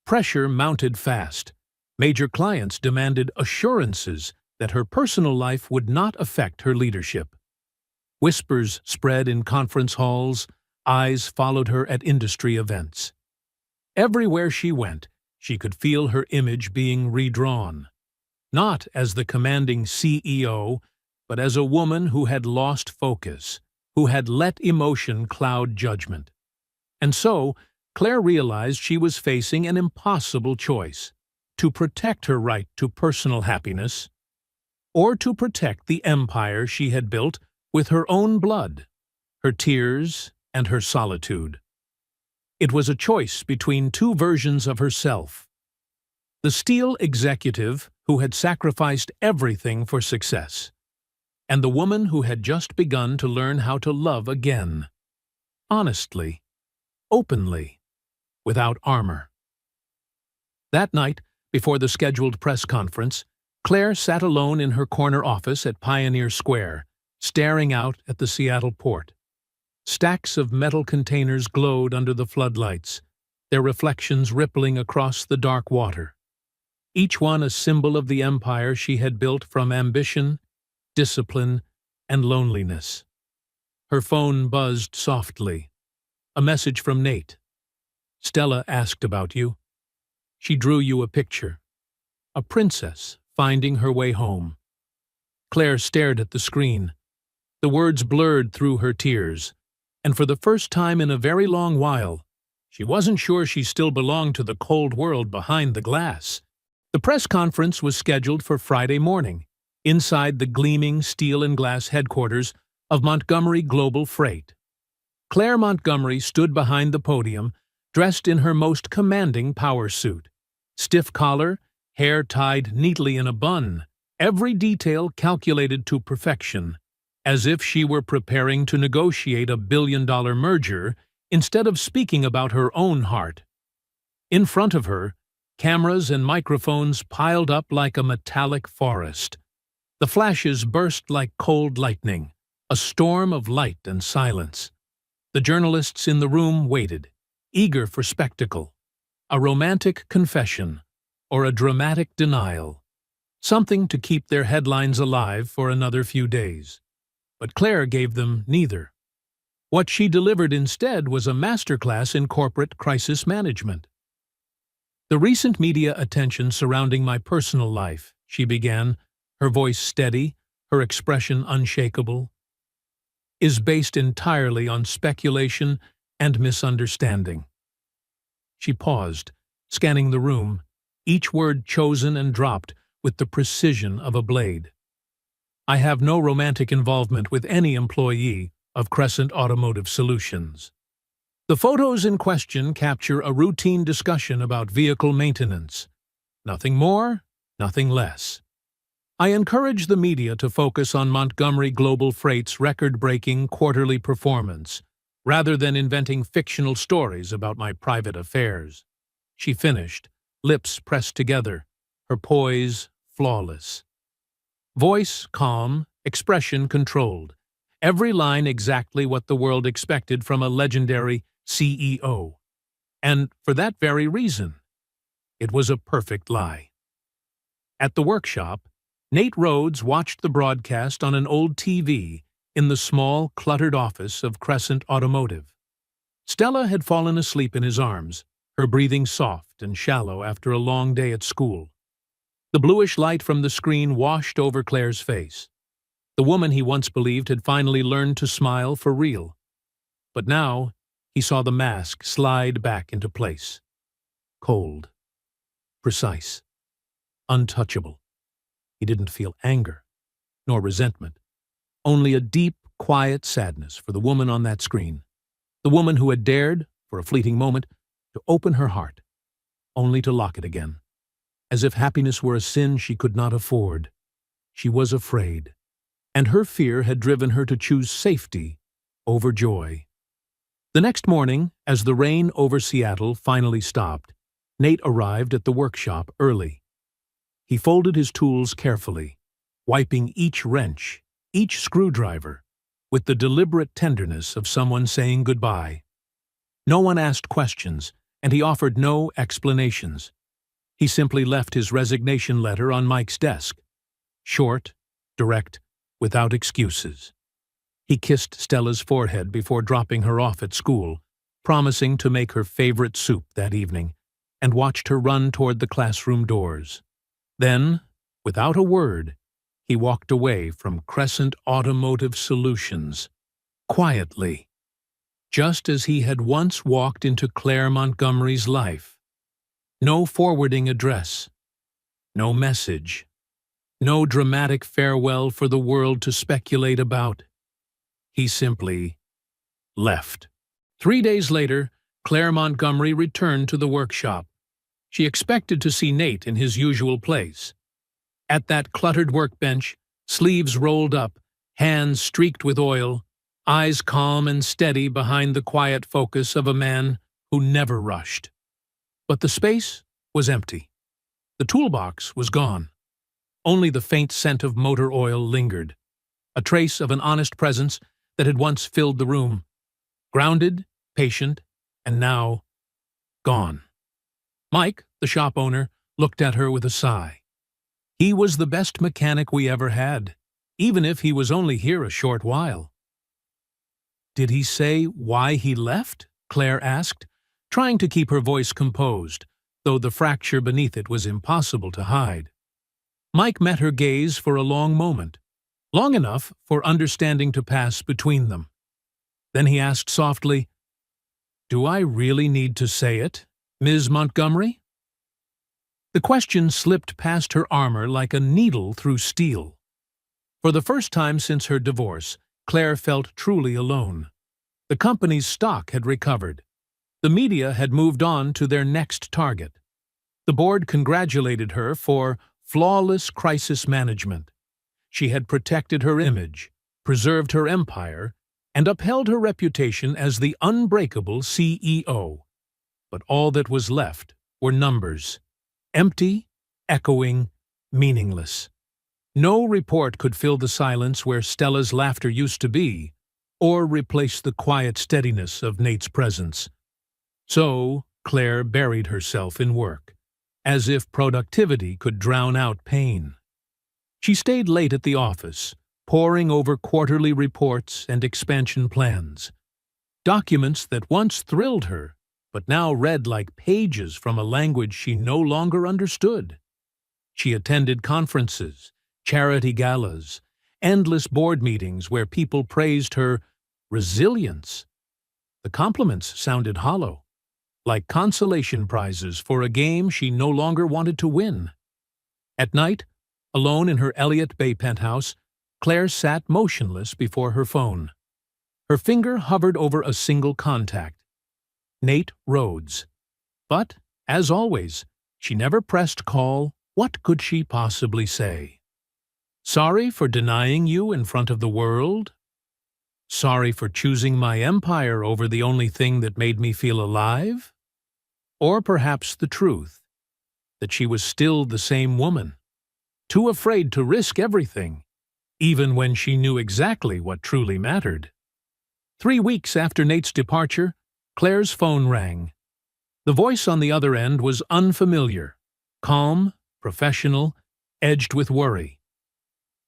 Pressure mounted fast. Major clients demanded assurances that her personal life would not affect her leadership. Whispers spread in conference halls, eyes followed her at industry events. Everywhere she went, she could feel her image being redrawn. Not as the commanding CEO, but as a woman who had lost focus, who had let emotion cloud judgment. And so, Claire realized she was facing an impossible choice: to protect her right to personal happiness, or to protect the empire she had built with her own blood, her tears, and her solitude. It was a choice between two versions of herself: the steel executive who had sacrificed everything for success, and the woman who had just begun to learn how to love again, honestly, openly, without armor. That night, before the scheduled press conference, Claire sat alone in her corner office at Pioneer Square, staring out at the Seattle port. Stacks of metal containers glowed under the floodlights, their reflections rippling across the dark water. Each one a symbol of the empire she had built from ambition, discipline, and loneliness. Her phone buzzed softly. A message from Nate. "Stella asked about you. She drew you a picture. A princess finding her way home." Claire stared at the screen. The words blurred through her tears, and for the first time in a very long while, she wasn't sure she still belonged to the cold world behind the glass. The press conference was scheduled for Friday morning, inside the gleaming steel and glass headquarters of Montgomery Global Freight. Claire Montgomery stood behind the podium, dressed in her most commanding power suit. Stiff collar, hair tied neatly in a bun, every detail calculated to perfection, as if she were preparing to negotiate a billion-dollar merger instead of speaking about her own heart. In front of her, cameras and microphones piled up like a metallic forest. The flashes burst like cold lightning, a storm of light and silence. The journalists in the room waited, eager for spectacle, a romantic confession, or a dramatic denial, something to keep their headlines alive for another few days. But Claire gave them neither. What she delivered instead was a masterclass in corporate crisis management. "The recent media attention surrounding my personal life," she began, her voice steady, her expression unshakable, "is based entirely on speculation and misunderstanding." She paused, scanning the room, each word chosen and dropped with the precision of a blade. "I have no romantic involvement with any employee of Crescent Automotive Solutions. The photos in question capture a routine discussion about vehicle maintenance. Nothing more, nothing less. I encourage the media to focus on Montgomery Global Freight's record-breaking quarterly performance, rather than inventing fictional stories about my private affairs." She finished, lips pressed together, her poise flawless. Voice calm, expression controlled, every line exactly what the world expected from a legendary CEO. And for that very reason, it was a perfect lie. At the workshop, Nate Rhodes watched the broadcast on an old TV in the small, cluttered office of Crescent Automotive. Stella had fallen asleep in his arms, her breathing soft and shallow after a long day at school. The bluish light from the screen washed over Claire's face. The woman he once believed had finally learned to smile for real. But now he saw the mask slide back into place. Cold, precise, untouchable. He didn't feel anger, nor resentment. Only a deep, quiet sadness for the woman on that screen. The woman who had dared, for a fleeting moment, to open her heart, only to lock it again. As if happiness were a sin she could not afford. She was afraid, and her fear had driven her to choose safety over joy. The next morning, as the rain over Seattle finally stopped, Nate arrived at the workshop early. He folded his tools carefully, wiping each wrench, each screwdriver, with the deliberate tenderness of someone saying goodbye. No one asked questions, and he offered no explanations. He simply left his resignation letter on Mike's desk. Short, direct, without excuses. He kissed Stella's forehead before dropping her off at school, promising to make her favorite soup that evening, and watched her run toward the classroom doors. Then, without a word, he walked away from Crescent Automotive Solutions, quietly, just as he had once walked into Claire Montgomery's life. No forwarding address, no message, no dramatic farewell for the world to speculate about. He simply left. 3 days later, Claire Montgomery returned to the workshop. She expected to see Nate in his usual place. At that cluttered workbench, sleeves rolled up, hands streaked with oil, eyes calm and steady behind the quiet focus of a man who never rushed. But the space was empty. The toolbox was gone. Only the faint scent of motor oil lingered, a trace of an honest presence that had once filled the room. Grounded, patient, and now gone. Mike, the shop owner, looked at her with a sigh. He was the best mechanic we ever had, even if he was only here a short while. "Did he say why he left?" Claire asked, trying to keep her voice composed, though the fracture beneath it was impossible to hide. Mike met her gaze for a long moment, long enough for understanding to pass between them. Then he asked softly, "Do I really need to say it, Ms. Montgomery?" The question slipped past her armor like a needle through steel. For the first time since her divorce, Claire felt truly alone. The company's stock had recovered. The media had moved on to their next target. The board congratulated her for flawless crisis management. She had protected her image, preserved her empire, and upheld her reputation as the unbreakable CEO. But all that was left were numbers. Empty, echoing, meaningless. No report could fill the silence where Stella's laughter used to be, or replace the quiet steadiness of Nate's presence. So, Claire buried herself in work, as if productivity could drown out pain. She stayed late at the office, poring over quarterly reports and expansion plans. Documents that once thrilled her, but now read like pages from a language she no longer understood. She attended conferences, charity galas, endless board meetings where people praised her resilience. The compliments sounded hollow, like consolation prizes for a game she no longer wanted to win. At night, alone in her Elliott Bay penthouse, Claire sat motionless before her phone. Her finger hovered over a single contact, Nate Rhodes. But, as always, she never pressed call. What could she possibly say? "Sorry for denying you in front of the world? Sorry for choosing my empire over the only thing that made me feel alive?" Or perhaps the truth, that she was still the same woman, too afraid to risk everything, even when she knew exactly what truly mattered. 3 weeks after Nate's departure, Claire's phone rang. The voice on the other end was unfamiliar, calm, professional, edged with worry.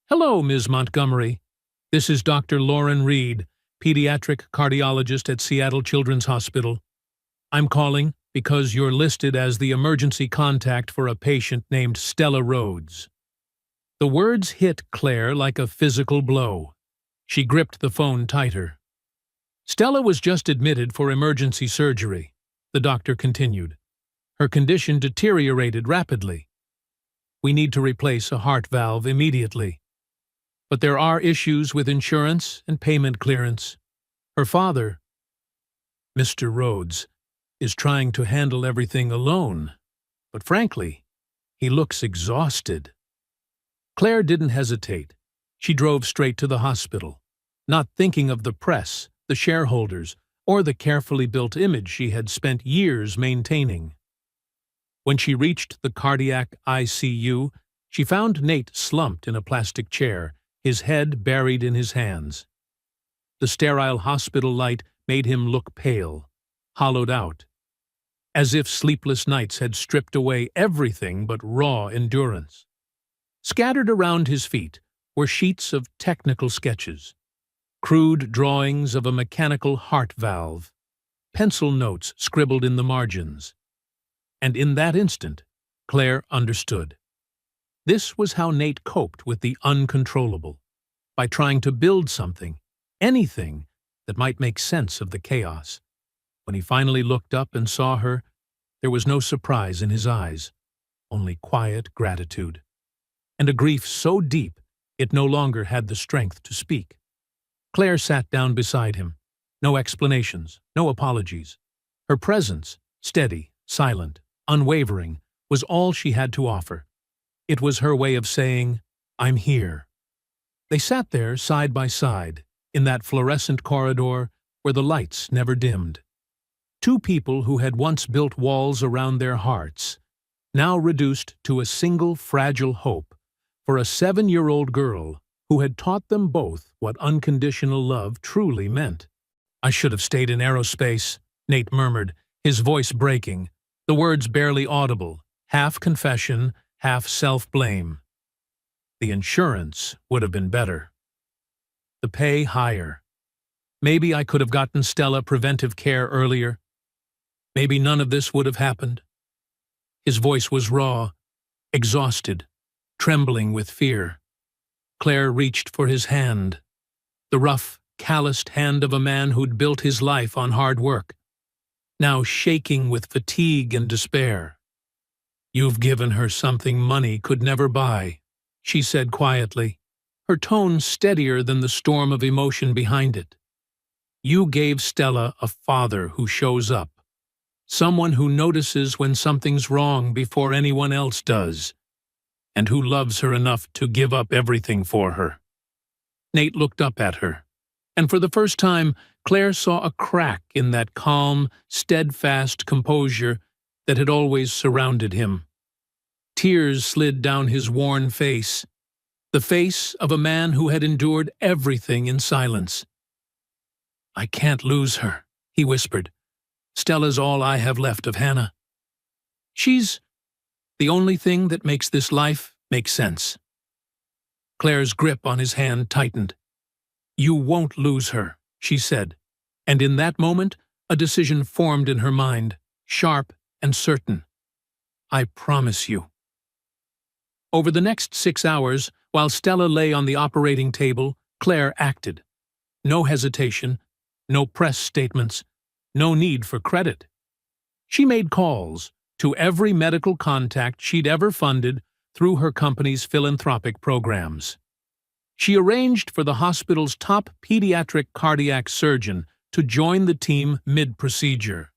"Hello, Ms. Montgomery. This is Dr. Lauren Reed, pediatric cardiologist at Seattle Children's Hospital. I'm calling because you're listed as the emergency contact for a patient named Stella Rhodes." The words hit Claire like a physical blow. She gripped the phone tighter. "Stella was just admitted for emergency surgery," the doctor continued. "Her condition deteriorated rapidly. We need to replace a heart valve immediately. But there are issues with insurance and payment clearance. Her father..." Mr. Rhodes is trying to handle everything alone, but frankly, he looks exhausted." Claire didn't hesitate. She drove straight to the hospital, not thinking of the press, the shareholders, or the carefully built image she had spent years maintaining. When she reached the cardiac ICU, she found Nate slumped in a plastic chair, his head buried in his hands. The sterile hospital light made him look pale, hollowed out, as if sleepless nights had stripped away everything but raw endurance. Scattered around his feet were sheets of technical sketches, crude drawings of a mechanical heart valve, pencil notes scribbled in the margins. And in that instant, Claire understood. This was how Nate coped with the uncontrollable, by trying to build something, anything, that might make sense of the chaos. When he finally looked up and saw her, there was no surprise in his eyes, only quiet gratitude, and a grief so deep it no longer had the strength to speak. Claire sat down beside him. No explanations, no apologies. Her presence, steady, silent, unwavering, was all she had to offer. It was her way of saying, "I'm here." They sat there side by side, in that fluorescent corridor where the lights never dimmed. Two people who had once built walls around their hearts, now reduced to a single fragile hope for a 7-year-old girl who had taught them both what unconditional love truly meant. "I should have stayed in aerospace," Nate murmured, his voice breaking, the words barely audible, half confession, half self-blame. The insurance would have been better. The pay higher. Maybe I could have gotten Stella preventive care earlier. Maybe none of this would have happened. His voice was raw, exhausted, trembling with fear. Claire reached for his hand, the rough, calloused hand of a man who'd built his life on hard work, now shaking with fatigue and despair. "You've given her something money could never buy," she said quietly, her tone steadier than the storm of emotion behind it. "You gave Stella a father who shows up, someone who notices when something's wrong before anyone else does, and who loves her enough to give up everything for her." Nate looked up at her, and for the first time, Claire saw a crack in that calm, steadfast composure that had always surrounded him. Tears slid down his worn face, the face of a man who had endured everything in silence. "I can't lose her," he whispered. "Stella's all I have left of Hannah. She's the only thing that makes this life make sense." Claire's grip on his hand tightened. "You won't lose her," she said, and in that moment a decision formed in her mind, sharp and certain. "I promise you." Over the next 6 hours, while Stella lay on the operating table, Claire acted. No hesitation, no press statements, no need for credit. She made calls to every medical contact she'd ever funded through her company's philanthropic programs. She arranged for the hospital's top pediatric cardiac surgeon to join the team mid-procedure.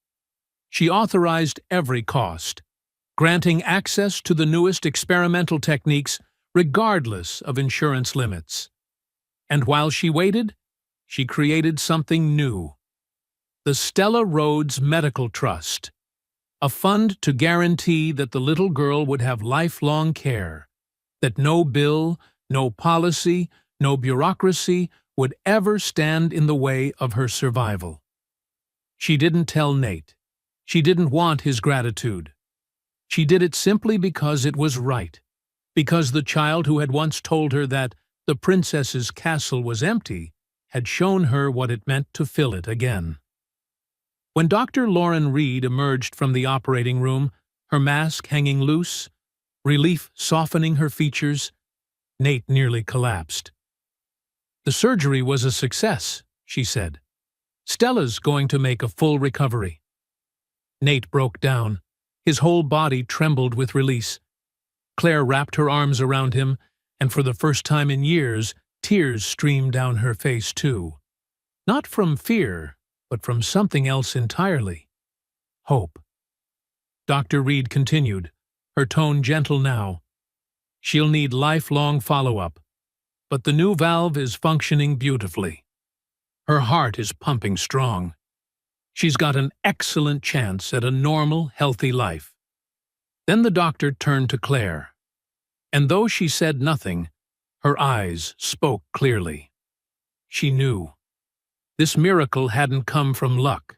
She authorized every cost, granting access to the newest experimental techniques regardless of insurance limits. And while she waited, she created something new. The Stella Rhodes Medical Trust, a fund to guarantee that the little girl would have lifelong care, that no bill, no policy, no bureaucracy would ever stand in the way of her survival. She didn't tell Nate. She didn't want his gratitude. She did it simply because it was right, because the child who had once told her that the princess's castle was empty had shown her what it meant to fill it again. When Dr. Lauren Reed emerged from the operating room, her mask hanging loose, relief softening her features, Nate nearly collapsed. "The surgery was a success," she said. "Stella's going to make a full recovery." Nate broke down. His whole body trembled with release. Claire wrapped her arms around him, and for the first time in years, tears streamed down her face too. Not from fear, but from something else entirely. hope. Dr. Reed continued, her tone gentle now. She'll need lifelong follow-up, but the new valve is functioning beautifully. Her heart is pumping strong. She's got an excellent chance at a normal, healthy life. Then the doctor turned to Claire, and though she said nothing, her eyes spoke clearly. She knew. This miracle hadn't come from luck.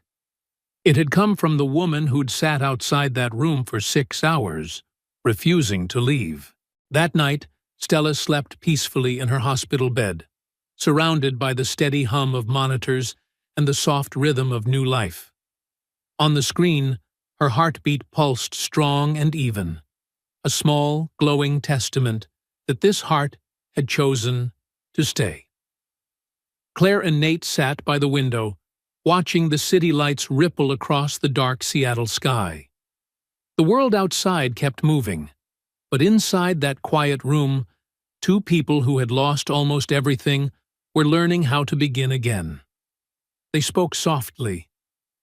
It had come from the woman who'd sat outside that room for 6 hours, refusing to leave. That night, Stella slept peacefully in her hospital bed, surrounded by the steady hum of monitors and the soft rhythm of new life. On the screen, her heartbeat pulsed strong and even, a small, glowing testament that this heart had chosen to stay. Claire and Nate sat by the window, watching the city lights ripple across the dark Seattle sky. The world outside kept moving, but inside that quiet room, two people who had lost almost everything were learning how to begin again. They spoke softly,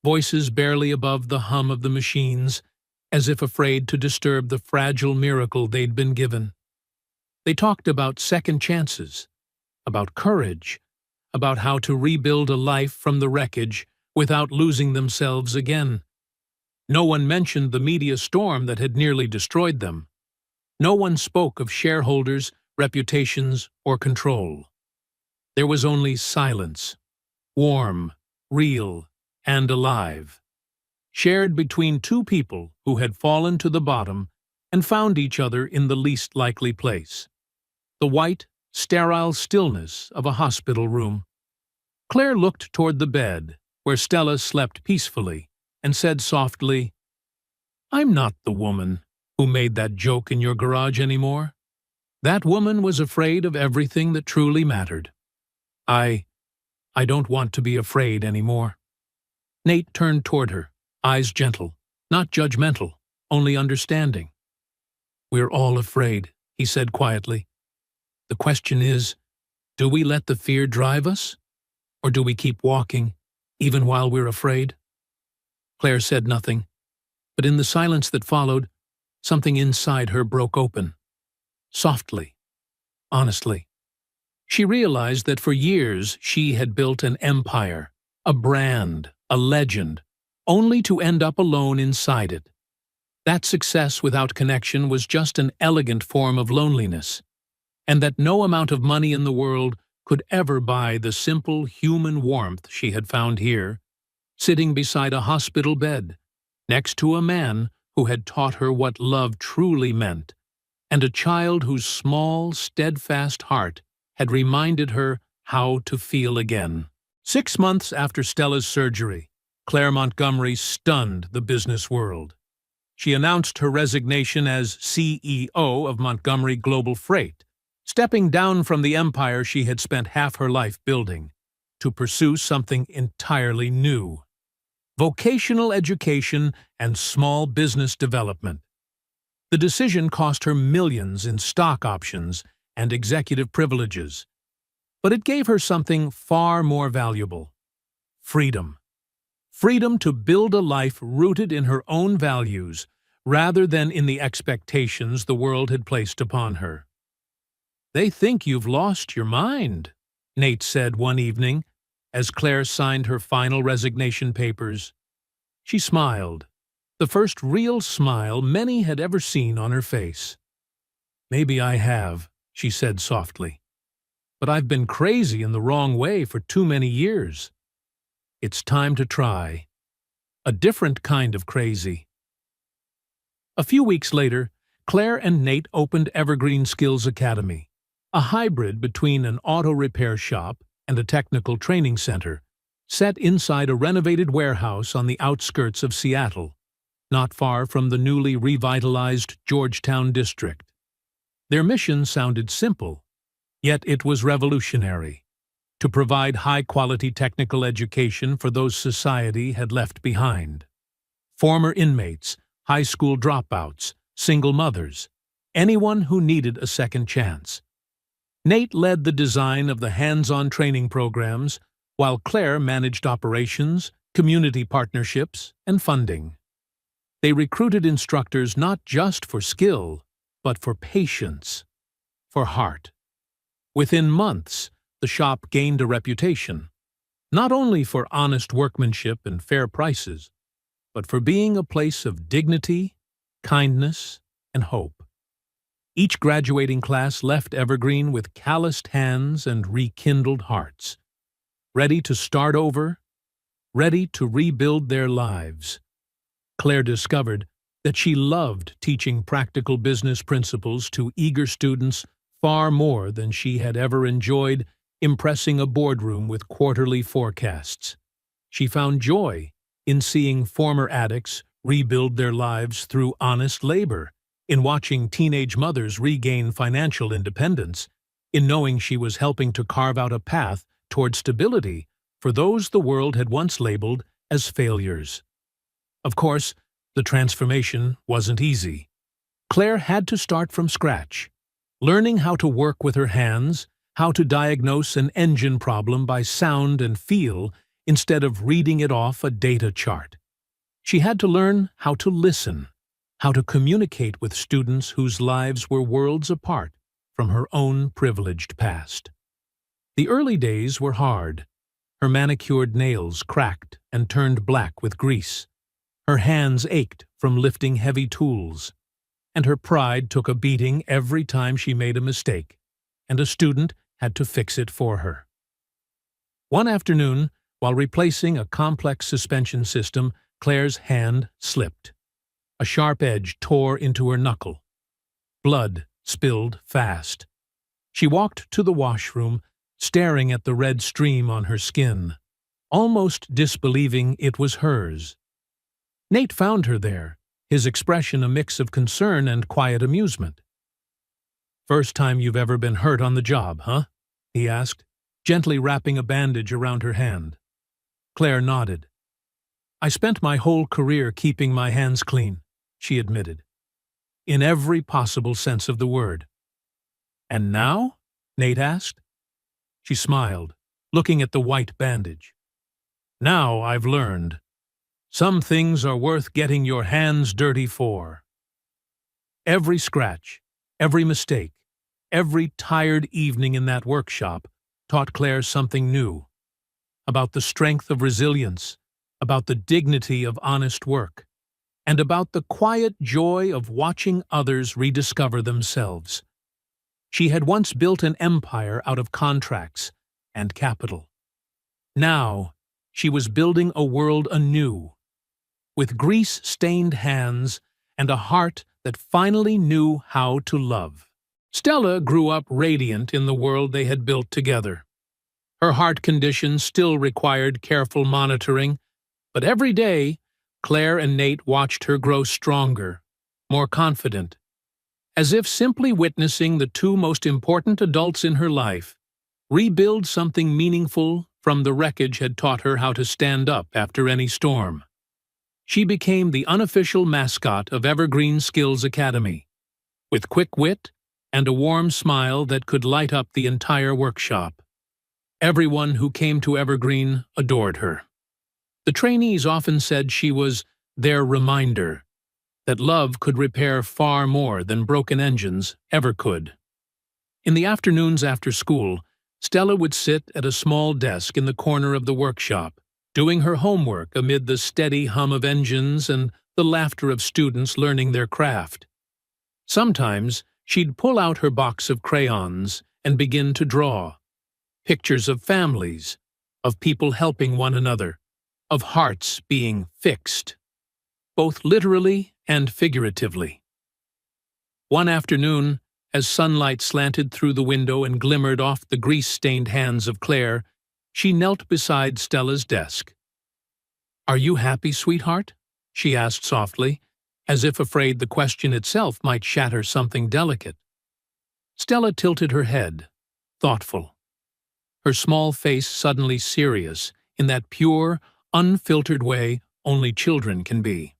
voices barely above the hum of the machines, as if afraid to disturb the fragile miracle they'd been given. They talked about second chances, about courage, about how to rebuild a life from the wreckage without losing themselves again. No one mentioned the media storm that had nearly destroyed them. No one spoke of shareholders, reputations, or control. There was only silence, warm, real, and alive, shared between two people who had fallen to the bottom and found each other in the least likely place, the white, sterile stillness of a hospital room. Claire looked toward the bed, where Stella slept peacefully, and said softly, "I'm not the woman who made that joke in your garage anymore. That woman was afraid of everything that truly mattered. I don't want to be afraid anymore." Nate turned toward her, eyes gentle, not judgmental, only understanding. "We're all afraid," he said quietly. "The question is, do we let the fear drive us? Or do we keep walking, even while we're afraid?" Claire said nothing, but in the silence that followed, something inside her broke open. Softly, honestly. She realized that for years she had built an empire, a brand, a legend, only to end up alone inside it. That success without connection was just an elegant form of loneliness, and that no amount of money in the world could ever buy the simple human warmth she had found here, sitting beside a hospital bed, next to a man who had taught her what love truly meant, and a child whose small, steadfast heart had reminded her how to feel again. 6 months after Stella's surgery, Claire Montgomery stunned the business world. She announced her resignation as CEO of Montgomery Global Freight, stepping down from the empire she had spent half her life building, to pursue something entirely new: vocational education and small business development. The decision cost her millions in stock options and executive privileges, but it gave her something far more valuable: freedom. Freedom to build a life rooted in her own values rather than in the expectations the world had placed upon her. "They think you've lost your mind," Nate said one evening, as Claire signed her final resignation papers. She smiled, the first real smile many had ever seen on her face. "Maybe I have," she said softly, "but I've been crazy in the wrong way for too many years. It's time to try a different kind of crazy." A few weeks later, Claire and Nate opened Evergreen Skills Academy, a hybrid between an auto repair shop and a technical training center, set inside a renovated warehouse on the outskirts of Seattle, not far from the newly revitalized Georgetown district. Their mission sounded simple, yet it was revolutionary: to provide high-quality technical education for those society had left behind. Former inmates, high school dropouts, single mothers, anyone who needed a second chance. Nate led the design of the hands-on training programs, while Claire managed operations, community partnerships, and funding. They recruited instructors not just for skill, but for patience, for heart. Within months, the shop gained a reputation, not only for honest workmanship and fair prices, but for being a place of dignity, kindness, and hope. Each graduating class left Evergreen with calloused hands and rekindled hearts, ready to start over, ready to rebuild their lives. Claire discovered that she loved teaching practical business principles to eager students far more than she had ever enjoyed impressing a boardroom with quarterly forecasts. She found joy in seeing former addicts rebuild their lives through honest labor, in watching teenage mothers regain financial independence, in knowing she was helping to carve out a path toward stability for those the world had once labeled as failures. Of course, the transformation wasn't easy. Claire had to start from scratch, learning how to work with her hands, how to diagnose an engine problem by sound and feel instead of reading it off a data chart. She had to learn how to listen, how to communicate with students whose lives were worlds apart from her own privileged past. The early days were hard. Her manicured nails cracked and turned black with grease. Her hands ached from lifting heavy tools, and her pride took a beating every time she made a mistake, and a student had to fix it for her. One afternoon, while replacing a complex suspension system, Claire's hand slipped. A sharp edge tore into her knuckle. Blood spilled fast. She walked to the washroom, staring at the red stream on her skin, almost disbelieving it was hers. Nate found her there, his expression a mix of concern and quiet amusement. "First time you've ever been hurt on the job, huh?" he asked, gently wrapping a bandage around her hand. Claire nodded. "I spent my whole career keeping my hands clean," she admitted, "in every possible sense of the word." "And now?" Nate asked. She smiled, looking at the white bandage. "Now I've learned. Some things are worth getting your hands dirty for." Every scratch, every mistake, every tired evening in that workshop taught Claire something new, about the strength of resilience, about the dignity of honest work, and about the quiet joy of watching others rediscover themselves. She had once built an empire out of contracts and capital. Now, she was building a world anew, with grease-stained hands and a heart that finally knew how to love. Stella grew up radiant in the world they had built together. Her heart condition still required careful monitoring, but every day, Claire and Nate watched her grow stronger, more confident, as if simply witnessing the two most important adults in her life rebuild something meaningful from the wreckage had taught her how to stand up after any storm. She became the unofficial mascot of Evergreen Skills Academy, with quick wit and a warm smile that could light up the entire workshop. Everyone who came to Evergreen adored her. The trainees often said she was their reminder that love could repair far more than broken engines ever could. In the afternoons after school, Stella would sit at a small desk in the corner of the workshop, doing her homework amid the steady hum of engines and the laughter of students learning their craft. Sometimes she'd pull out her box of crayons and begin to draw pictures of families, of people helping one another, of hearts being fixed, both literally and figuratively. One afternoon, as sunlight slanted through the window and glimmered off the grease-stained hands of Claire, she knelt beside Stella's desk. "Are you happy, sweetheart?" she asked softly, as if afraid the question itself might shatter something delicate. Stella tilted her head, thoughtful, her small face suddenly serious in that pure, unfiltered way only children can be.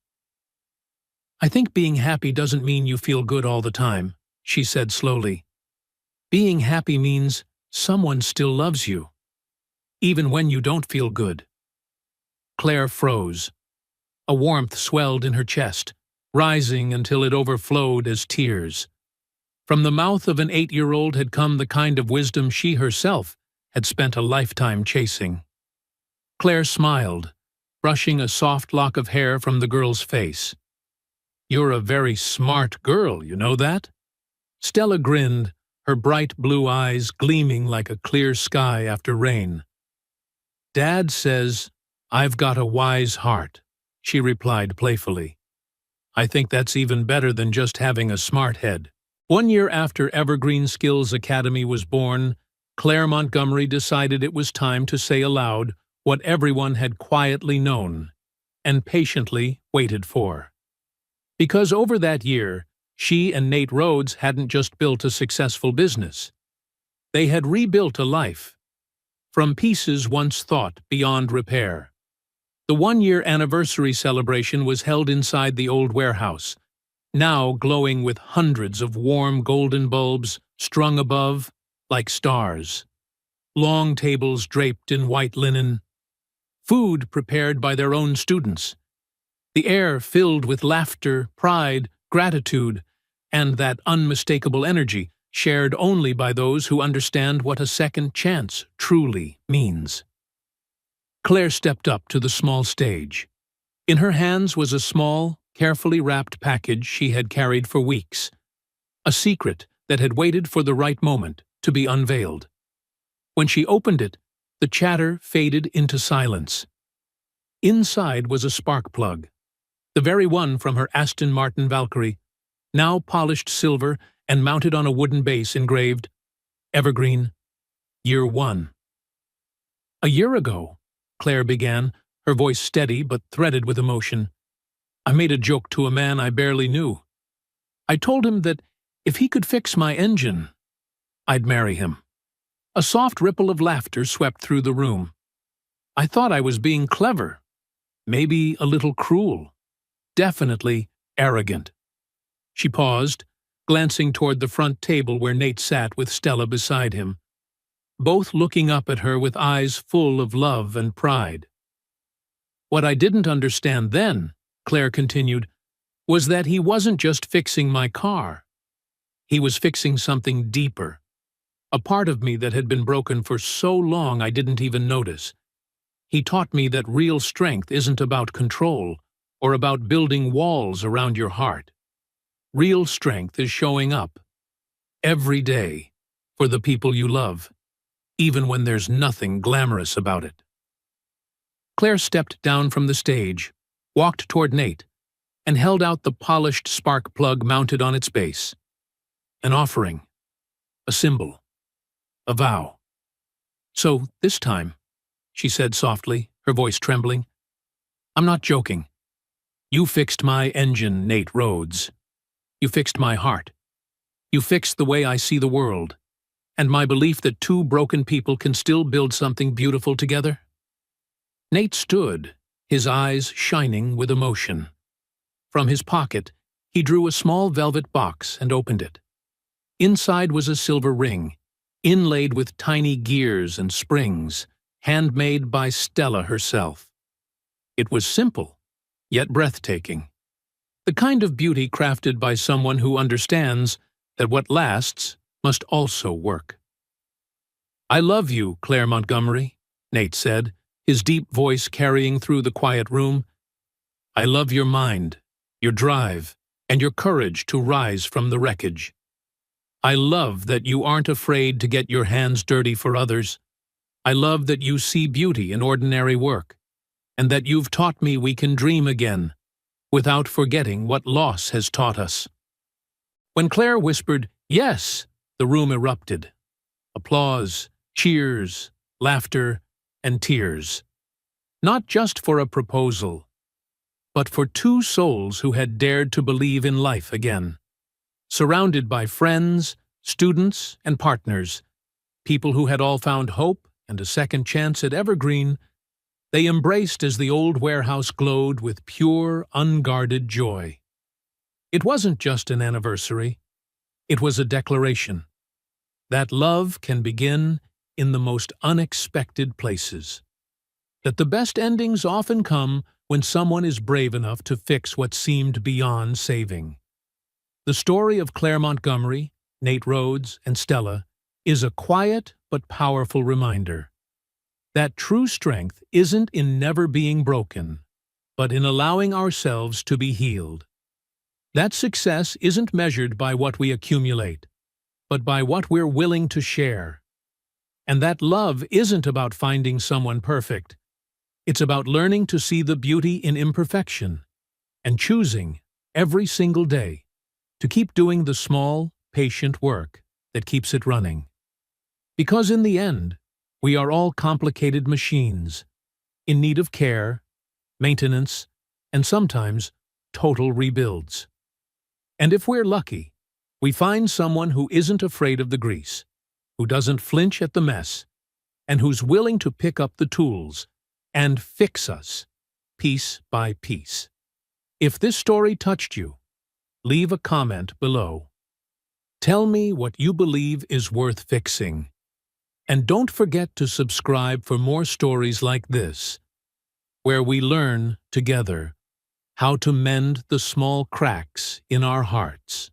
"I think being happy doesn't mean you feel good all the time," she said slowly. "Being happy means someone still loves you, even when you don't feel good." Claire froze. A warmth swelled in her chest, rising until it overflowed as tears. From the mouth of an 8-year-old had come the kind of wisdom she herself had spent a lifetime chasing. Claire smiled, brushing a soft lock of hair from the girl's face. "You're a very smart girl, you know that?" Stella grinned, her bright blue eyes gleaming like a clear sky after rain. "Dad says I've got a wise heart," she replied playfully. "I think that's even better than just having a smart head." 1 year after Evergreen Skills Academy was born, Claire Montgomery decided it was time to say aloud what everyone had quietly known and patiently waited for. Because over that year, she and Nate Rhodes hadn't just built a successful business. They had rebuilt a life, from pieces once thought beyond repair. The 1-year anniversary celebration was held inside the old warehouse, now glowing with hundreds of warm golden bulbs strung above like stars. Long tables draped in white linen. Food prepared by their own students. The air filled with laughter, pride, gratitude, and that unmistakable energy shared only by those who understand what a second chance truly means. Claire stepped up to the small stage. In her hands was a small, carefully wrapped package she had carried for weeks, a secret that had waited for the right moment to be unveiled. When she opened it, the chatter faded into silence. Inside was a spark plug, the very one from her Aston Martin Valkyrie, now polished silver and mounted on a wooden base engraved, "Evergreen, Year 1." "A year ago," Claire began, her voice steady but threaded with emotion, "I made a joke to a man I barely knew. I told him that if he could fix my engine, I'd marry him." A soft ripple of laughter swept through the room. "I thought I was being clever, maybe a little cruel, definitely arrogant." She paused, glancing toward the front table where Nate sat with Stella beside him, both looking up at her with eyes full of love and pride. "What I didn't understand then," Claire continued, "was that he wasn't just fixing my car. He was fixing something deeper, a part of me that had been broken for so long I didn't even notice. He taught me that real strength isn't about control or about building walls around your heart. Real strength is showing up, every day, for the people you love, even when there's nothing glamorous about it." Claire stepped down from the stage, walked toward Nate, and held out the polished spark plug mounted on its base. An offering, a symbol, a vow. "So this time," she said softly, her voice trembling, "I'm not joking. You fixed my engine, Nate Rhodes. You fixed my heart. You fixed the way I see the world, and my belief that two broken people can still build something beautiful together." Nate stood, his eyes shining with emotion. From his pocket, he drew a small velvet box and opened it. Inside was a silver ring, inlaid with tiny gears and springs, handmade by Stella herself. It was simple, yet breathtaking. The kind of beauty crafted by someone who understands that what lasts must also work. "I love you, Claire Montgomery," Nate said, his deep voice carrying through the quiet room. "I love your mind, your drive, and your courage to rise from the wreckage. I love that you aren't afraid to get your hands dirty for others. I love that you see beauty in ordinary work, and that you've taught me we can dream again, without forgetting what loss has taught us." When Claire whispered, "Yes," the room erupted. Applause, cheers, laughter, and tears. Not just for a proposal, but for two souls who had dared to believe in life again. Surrounded by friends, students, and partners, people who had all found hope and a second chance at Evergreen, they embraced as the old warehouse glowed with pure, unguarded joy. It wasn't just an anniversary. It was a declaration that love can begin in the most unexpected places, that the best endings often come when someone is brave enough to fix what seemed beyond saving. The story of Claire Montgomery, Nate Rhodes, and Stella is a quiet but powerful reminder that true strength isn't in never being broken, but in allowing ourselves to be healed. That success isn't measured by what we accumulate, but by what we're willing to share. And that love isn't about finding someone perfect. It's about learning to see the beauty in imperfection and choosing, every single day, to keep doing the small, patient work that keeps it running. Because in the end, we are all complicated machines, in need of care, maintenance, and sometimes total rebuilds. And if we're lucky, we find someone who isn't afraid of the grease, who doesn't flinch at the mess, and who's willing to pick up the tools and fix us, piece by piece. If this story touched you, leave a comment below. Tell me what you believe is worth fixing. And don't forget to subscribe for more stories like this, where we learn together how to mend the small cracks in our hearts.